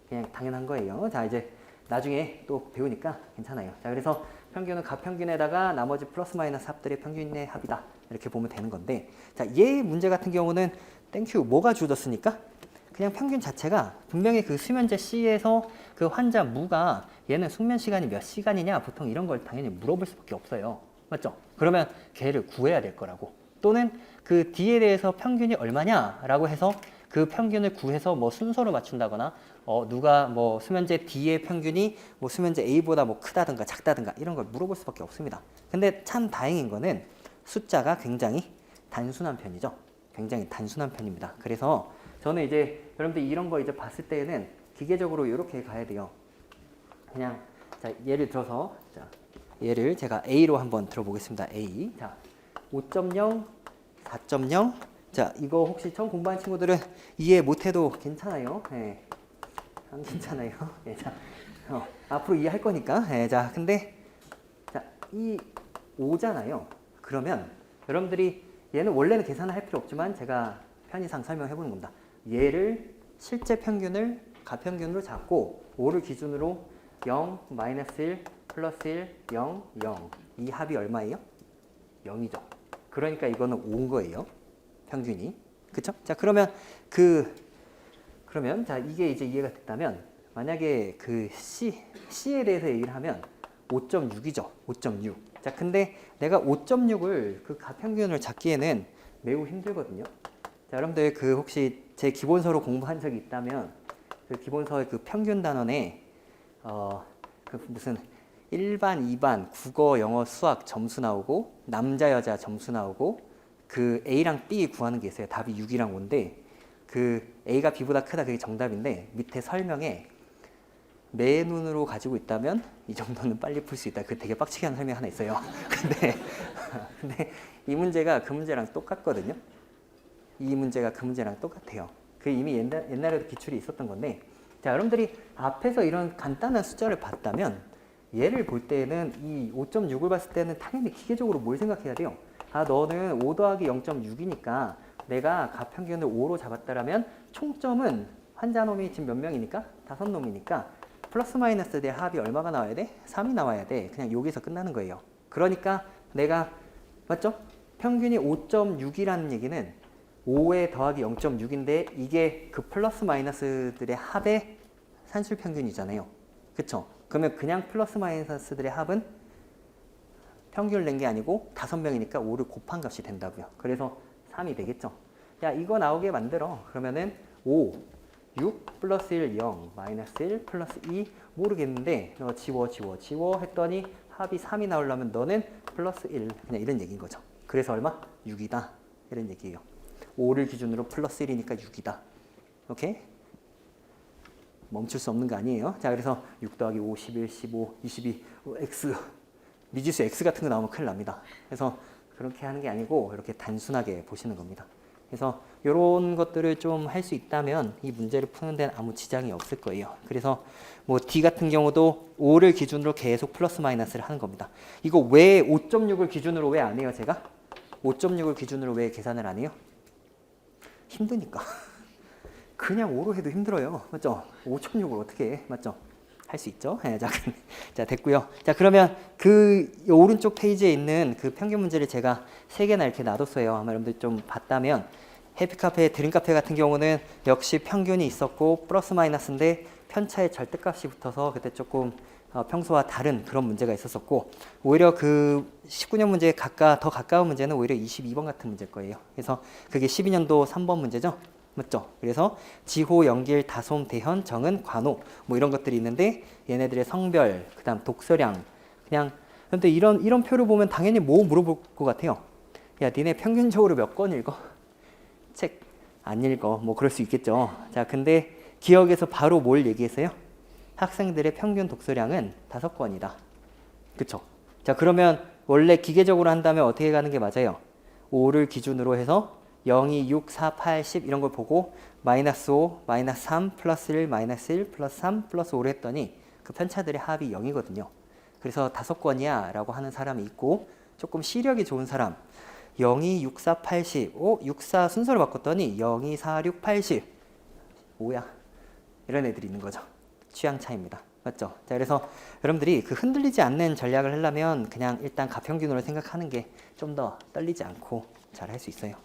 그냥 당연한 거예요. 자, 이제 나중에 또 배우니까 괜찮아요. 자, 그래서 평균은 가평균에다가 나머지 플러스 마이너스 합들의 평균의 합이다. 이렇게 보면 되는 건데, 자, 얘 문제 같은 경우는 땡큐 뭐가 주어졌으니까 그냥 평균 자체가 분명히 그 수면제 C에서 그 환자 무가 얘는 숙면 시간이 몇 시간이냐 보통 이런 걸 당연히 물어볼 수밖에 없어요. 맞죠? 그러면 걔를 구해야 될 거라고. 또는 그 D에 대해서 평균이 얼마냐라고 해서 그 평균을 구해서 뭐 순서로 맞춘다거나 누가 뭐 수면제 D의 평균이 뭐 수면제 A보다 뭐 크다든가 작다든가 이런 걸 물어볼 수밖에 없습니다. 근데 참 다행인 거는 숫자가 굉장히 단순한 편이죠. 굉장히 단순한 편입니다. 그래서 저는 이제 여러분들 이런 거 이제 봤을 때는 기계적으로 이렇게 가야 돼요. 그냥 자, 예를 들어서 자, 얘를 제가 A로 한번 들어보겠습니다. A. 자, 5.0, 4.0. 자, 이거 혹시 처음 공부한 친구들은 이해 못해도 괜찮아요. 네. 괜찮아요. 네, 자, 앞으로 이해할 거니까. 네, 자, 근데 자, 이 5잖아요. 그러면 여러분들이 얘는 원래는 계산을 할 필요 없지만 제가 편의상 설명해 보는 겁니다. 얘를 실제 평균을 가평균으로 잡고 5를 기준으로 0, 마이너스 1, 플러스 1, 0, 0. 이 합이 얼마예요? 0이죠. 그러니까 이거는 5인 거예요. 평균이. 그쵸? 자, 그러면 자, 이게 이제 이해가 됐다면 만약에 그 C에 대해서 얘기를 하면 5.6이죠. 5.6. 자, 근데 내가 5.6을 그 가평균을 잡기에는 매우 힘들거든요. 자, 여러분들 그 혹시 제 기본서로 공부한 적이 있다면 그 기본서의 그 평균 단원에 그 무슨 1반, 2반 국어, 영어, 수학 점수 나오고 남자, 여자 점수 나오고 그 A랑 B 구하는 게 있어요. 답이 6이랑 5인데 그 A가 B보다 크다 그게 정답인데 밑에 설명에 내 눈으로 가지고 있다면 이 정도는 빨리 풀 수 있다. 그 되게 빡치게 하는 설명이 하나 있어요. 근데 이 문제가 그 문제랑 똑같거든요. 이 문제가 그 문제랑 똑같아요. 그 이미 옛날에도 기출이 있었던 건데 자, 여러분들이 앞에서 이런 간단한 숫자를 봤다면 얘를 볼 때는 이 5.6을 봤을 때는 당연히 기계적으로 뭘 생각해야 돼요? 아, 너는 5 더하기 0.6이니까 내가 가평균을 5로 잡았다라면 총점은 환자놈이 지금 몇 명이니까? 5놈이니까 플러스 마이너스 대 합이 얼마가 나와야 돼? 3이 나와야 돼. 그냥 여기서 끝나는 거예요. 그러니까 내가 맞죠? 평균이 5.6이라는 얘기는 5에 더하기 0.6인데 이게 그 플러스 마이너스들의 합의 산술 평균이잖아요. 그쵸? 그러면 그냥 플러스 마이너스들의 합은 평균을 낸 게 아니고 5명이니까 5를 곱한 값이 된다고요. 그래서 3이 되겠죠. 야, 이거 나오게 만들어. 그러면은 5, 6 플러스 1, 0, 마이너스 1 플러스 2 모르겠는데 지워 했더니 합이 3이 나오려면 너는 플러스 1 그냥 이런 얘기인 거죠. 그래서 얼마? 6이다. 이런 얘기예요. 5를 기준으로 플러스 1이니까 6이다. 오케이? 멈출 수 없는 거 아니에요. 자, 그래서 6 더하기 5, 11, 15, 22, x 미지수 x 같은 거 나오면 큰일 납니다. 그래서 그렇게 하는 게 아니고 이렇게 단순하게 보시는 겁니다. 그래서 이런 것들을 좀 할 수 있다면 이 문제를 푸는 데는 아무 지장이 없을 거예요. 그래서 뭐 D 같은 경우도 5를 기준으로 계속 플러스 마이너스를 하는 겁니다. 이거 왜 5.6을 기준으로 왜 안 해요, 제가? 5.6을 기준으로 왜 계산을 안 해요? 힘드니까. 그냥 5로 해도 힘들어요. 맞죠? 5.6을 어떻게 해? 맞죠? 할 수 있죠? 네, 자, 됐고요. 자, 그러면 그 오른쪽 페이지에 있는 그 평균 문제를 제가 3개나 이렇게 놔뒀어요. 아마 여러분들 좀 봤다면 해피카페, 드림카페 같은 경우는 역시 평균이 있었고 플러스 마이너스인데 편차의 절대값이 붙어서 그때 조금 평소와 다른 그런 문제가 있었었고 오히려 그 19년 문제에 더 가까운 문제는 오히려 22번 같은 문제일 거예요. 그래서 그게 12년도 3번 문제죠. 맞죠? 그래서 지호, 연길, 다솜, 대현, 정은, 관호 뭐 이런 것들이 있는데 얘네들의 성별, 그 다음 독서량 그냥 근데 이런 표를 보면 당연히 뭐 물어볼 것 같아요. 야, 니네 평균적으로 몇 권 읽어? 책 안 읽어. 뭐 그럴 수 있겠죠. 자, 근데 기억에서 바로 뭘 얘기했어요? 학생들의 평균 독서량은 5권이다. 그쵸? 자, 그러면 원래 기계적으로 한다면 어떻게 가는 게 맞아요? 5를 기준으로 해서 0, 2, 6, 4, 8, 10 이런 걸 보고 마이너스 5, 마이너스 3, 플러스 1, 마이너스 1, 플러스 3, 플러스 5를 했더니 그 편차들의 합이 0이거든요. 그래서 5권이야 라고 하는 사람이 있고, 조금 시력이 좋은 사람 0, 2, 6, 4, 8, 10 6, 4 순서를 바꿨더니 0, 2, 4, 6, 8, 10 5야 이런 애들이 있는 거죠. 취향 차이입니다. 맞죠? 자, 그래서 여러분들이 그 흔들리지 않는 전략을 하려면 그냥 일단 가평균으로 생각하는 게 좀 더 떨리지 않고 잘 할 수 있어요.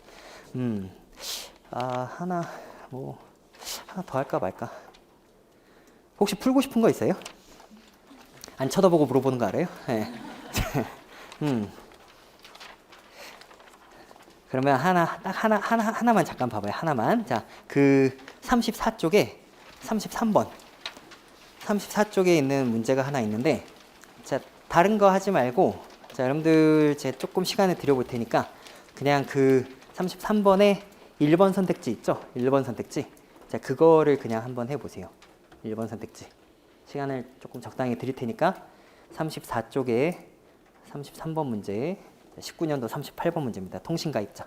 하나 더 할까 말까? 혹시 풀고 싶은 거 있어요? 안 쳐다보고 물어보는 거 알아요? 네. 그러면 하나만 잠깐 봐봐요. 하나만. 자, 그 34쪽에 33번. 34쪽에 있는 문제가 하나 있는데, 자, 다른 거 하지 말고, 자, 여러분들 제 조금 시간을 드려볼 테니까 그냥 그 33번에 1번 선택지 있죠? 1번 선택지. 자, 그거를 그냥 한번 해보세요. 1번 선택지. 시간을 조금 적당히 드릴 테니까 34쪽에 33번 문제, 19년도 38번 문제입니다. 통신가입자.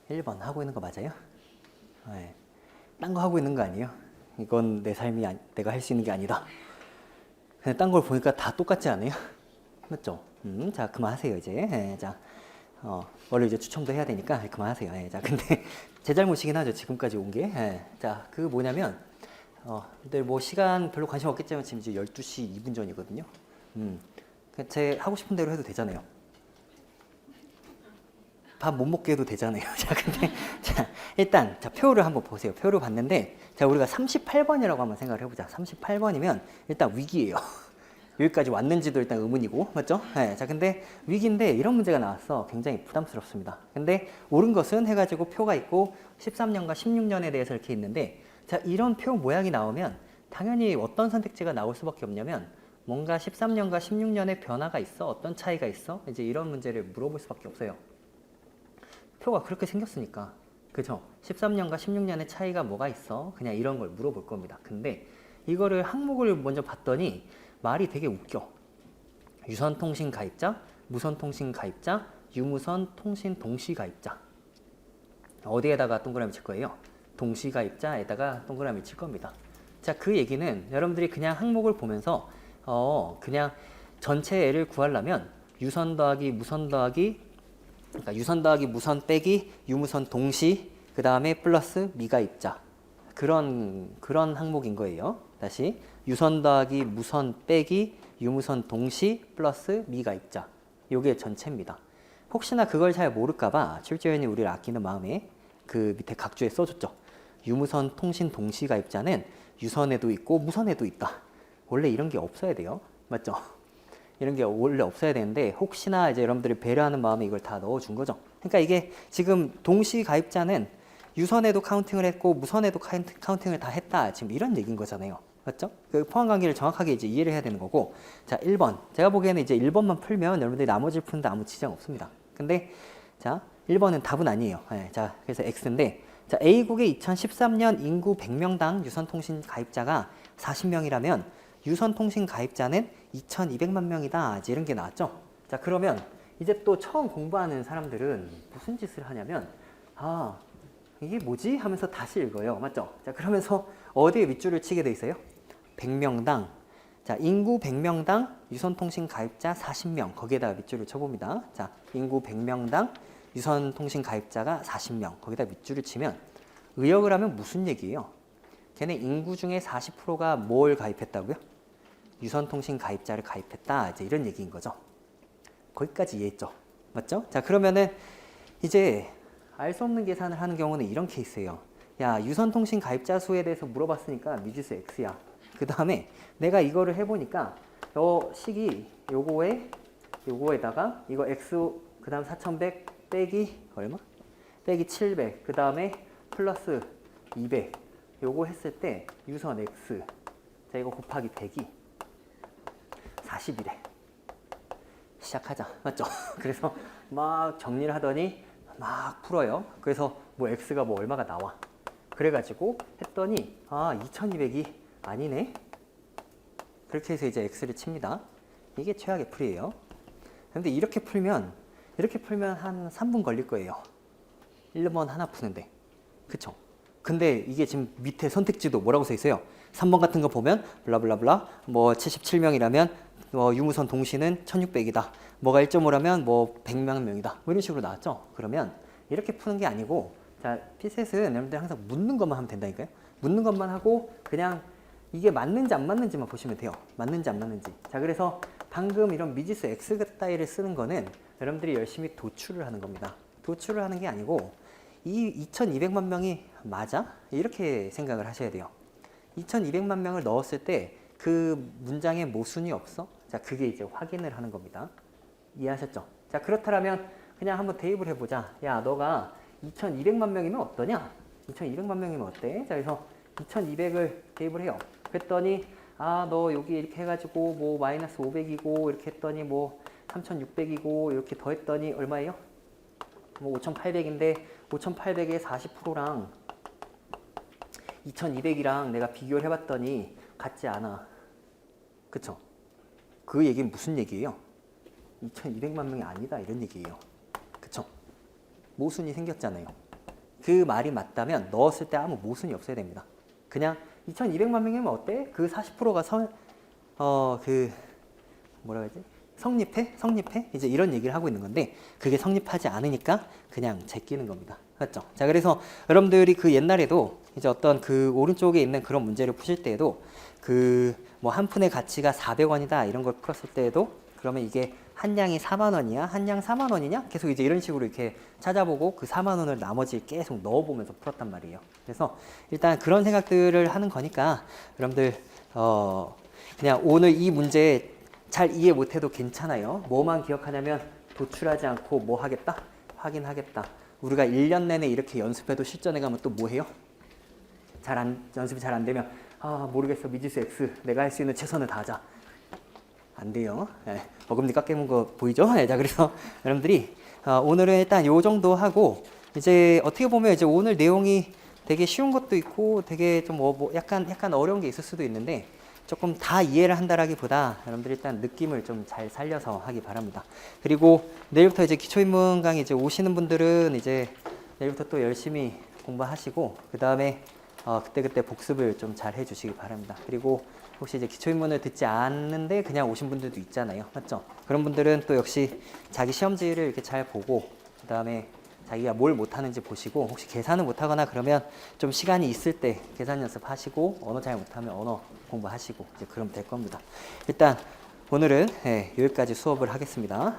일 번 하고 있는 거 맞아요? 네. 딴 거 하고 있는 거 아니에요? 이건 내 삶이 내가 할 수 있는 게 아니다. 그냥 딴 걸 보니까 다 똑같지 않아요? 맞죠? 자, 그만하세요 이제. 네, 자, 원래 이제 추첨도 해야 되니까 그만하세요. 네, 자, 근데 제 잘못이긴 하죠. 지금까지 온 게. 네, 자, 그 뭐냐면, 근데 뭐 시간 별로 관심 없겠지만 지금 이제 12시 2분 전이거든요. 제 하고 싶은 대로 해도 되잖아요. 밥 못 먹게 해도 되잖아요. 자, 근데, 자, 일단, 자, 표를 한번 보세요. 표를 봤는데, 자, 우리가 38번이라고 한번 생각을 해보자. 38번이면 일단 위기예요. 여기까지 왔는지도 일단 의문이고, 맞죠? 네, 자, 근데 위기인데 이런 문제가 나왔어. 굉장히 부담스럽습니다. 근데 옳은 것은 해가지고 표가 있고 13년과 16년에 대해서 이렇게 있는데, 자, 이런 표 모양이 나오면 당연히 어떤 선택지가 나올 수밖에 없냐면 뭔가 13년과 16년의 변화가 있어? 어떤 차이가 있어? 이제 이런 문제를 물어볼 수밖에 없어요. 표가 그렇게 생겼으니까. 그죠? 13년과 16년의 차이가 뭐가 있어? 그냥 이런 걸 물어볼 겁니다. 근데 이거를 항목을 먼저 봤더니 말이 되게 웃겨. 유선통신 가입자, 무선통신 가입자, 유무선 통신 동시 가입자. 어디에다가 동그라미 칠 거예요? 동시 가입자에다가 동그라미 칠 겁니다. 자, 그 얘기는 여러분들이 그냥 항목을 보면서 그냥 전체 애를 구하려면 유선 더하기 무선 더하기, 그러니까 유선 더하기 무선 빼기 유무선 동시, 그 다음에 플러스 미가입자, 그런 항목인 거예요. 다시 유선 더하기 무선 빼기 유무선 동시 플러스 미가입자, 요게 전체입니다. 혹시나 그걸 잘 모를까봐 출제위원이 우리를 아끼는 마음에 그 밑에 각주에 써줬죠. 유무선 통신 동시 가입자는 유선에도 있고 무선에도 있다. 원래 이런 게 없어야 돼요. 맞죠? 이런 게 원래 없어야 되는데 혹시나 이제 여러분들이 배려하는 마음에 이걸 다 넣어준 거죠. 그러니까 이게 지금 동시 가입자는 유선에도 카운팅을 했고 무선에도 카운팅을 다 했다. 지금 이런 얘기인 거잖아요. 맞죠? 그 포함 관계를 정확하게 이제 이해를 해야 되는 거고. 자, 1번. 제가 보기에는 이제 1번만 풀면 여러분들이 나머지를 푸는데 아무 지장 없습니다. 근데 자, 1번은 답은 아니에요. 네, 자, 그래서 X인데 자, A국의 2013년 인구 100명당 유선통신 가입자가 40명이라면 유선통신 가입자는 2,200만 명이다. 이제 이런 게 나왔죠. 자, 그러면 이제 또 처음 공부하는 사람들은 무슨 짓을 하냐면 아, 이게 뭐지? 하면서 다시 읽어요. 맞죠? 자, 그러면서 어디에 밑줄을 치게 돼 있어요? 100명당. 자, 인구 100명당 유선통신 가입자 40명. 거기에다가 밑줄을 쳐봅니다. 자, 인구 100명당 유선통신 가입자가 40명. 거기다 밑줄을 치면 의역을 하면 무슨 얘기예요? 걔네 인구 중에 40%가 뭘 가입했다고요? 유선통신 가입자를 가입했다. 이제 이런 얘기인 거죠. 거기까지 이해했죠? 맞죠? 자, 그러면은 이제 알 수 없는 계산을 하는 경우는 이런 케이스예요. 야, 유선통신 가입자 수에 대해서 물어봤으니까 미지수 X야. 그 다음에 내가 이거를 해보니까 식이 요거에다가 이거 X 그 다음 4100 빼기 얼마? 빼기 700 그 다음에 플러스 200 요거 했을 때 유선 X 자 이거 곱하기 100이 40이래. 시작하자. 맞죠? 그래서 막 정리를 하더니 막 풀어요. 그래서 뭐 X가 뭐 얼마가 나와. 그래가지고 했더니 아 2200이 아니네. 그렇게 해서 이제 X를 칩니다. 이게 최악의 풀이에요. 근데 이렇게 풀면 한 3분 걸릴 거예요. 1번 하나 푸는데. 그쵸? 근데 이게 지금 밑에 선택지도 뭐라고 써 있어요? 3번 같은 거 보면 블라블라블라 뭐 77명이라면 뭐 유무선 동시는 1600이다. 뭐가 1.5라면 뭐 100만 명이다. 뭐 이런 식으로 나왔죠? 그러면 이렇게 푸는 게 아니고 자, 피셋은 여러분들 항상 묻는 것만 하면 된다니까요. 묻는 것만 하고 그냥 이게 맞는지 안 맞는지만 보시면 돼요. 맞는지 안 맞는지. 자, 그래서 방금 이런 미지수 X 따위를 쓰는 거는 여러분들이 열심히 도출을 하는 겁니다. 도출을 하는 게 아니고 이 2200만 명이 맞아? 이렇게 생각을 하셔야 돼요. 2200만 명을 넣었을 때 그 문장에 모순이 없어? 자, 그게 이제 확인을 하는 겁니다. 이해하셨죠? 자, 그렇다면 그냥 한번 대입을 해보자. 야, 너가 2200만 명이면 어떠냐? 2200만 명이면 어때? 자, 그래서 2200을 대입을 해요. 그랬더니 아, 너 여기 이렇게 해가지고 뭐 마이너스 500이고 이렇게 했더니 뭐 3600이고 이렇게 더했더니 얼마예요? 뭐 5800인데 5800의 40%랑 2200이랑 내가 비교를 해봤더니 같지 않아. 그쵸? 그 얘기는 무슨 얘기예요? 2200만 명이 아니다 이런 얘기예요. 그쵸? 모순이 생겼잖아요. 그 말이 맞다면 넣었을 때 아무 모순이 없어야 됩니다. 그냥 2200만 명이면 어때? 그 40%가 뭐라 그러지? 성립해? 이제 이런 얘기를 하고 있는 건데 그게 성립하지 않으니까 그냥 제끼는 겁니다. 맞죠? 자, 그래서 여러분들이 그 옛날에도 이제 어떤 그 오른쪽에 있는 그런 문제를 푸실 때에도 그 뭐 한 푼의 가치가 400원이다 이런 걸 풀었을 때에도 그러면 이게 한 양이 4만 원이야? 한 양 4만 원이냐? 계속 이제 이런 식으로 이렇게 찾아보고 그 4만 원을 나머지 계속 넣어보면서 풀었단 말이에요. 그래서 일단 그런 생각들을 하는 거니까 여러분들 그냥 오늘 이 문제 잘 이해 못해도 괜찮아요. 뭐만 기억하냐면 도출하지 않고 뭐 하겠다? 확인하겠다. 우리가 1년 내내 이렇게 연습해도 실전에 가면 또 뭐 해요? 연습이 잘 안 되면 아 모르겠어 미지수 X 내가 할 수 있는 최선을 다하자. 안 돼요. 네, 어금니 깎여본 거 보이죠? 네, 자 그래서 여러분들이 오늘은 일단 요 정도 하고 이제 어떻게 보면 이제 오늘 내용이 되게 쉬운 것도 있고 되게 좀 약간 어려운 게 있을 수도 있는데 조금 다 이해를 한다라기보다 여러분들 일단 느낌을 좀 잘 살려서 하기 바랍니다. 그리고 내일부터 이제 기초인문 강의 이제 오시는 분들은 이제 내일부터 또 열심히 공부하시고 그 다음에 그때 복습을 좀 잘 해주시기 바랍니다. 그리고 혹시 이제 기초인문을 듣지 않는데 그냥 오신 분들도 있잖아요. 맞죠? 그런 분들은 또 역시 자기 시험지를 이렇게 잘 보고 그 다음에 자기가 뭘 못하는지 보시고 혹시 계산을 못하거나 그러면 좀 시간이 있을 때 계산 연습하시고 언어 잘 못하면 언어 공부하시고 이제 그러면 될 겁니다. 일단 오늘은 여기까지 수업을 하겠습니다.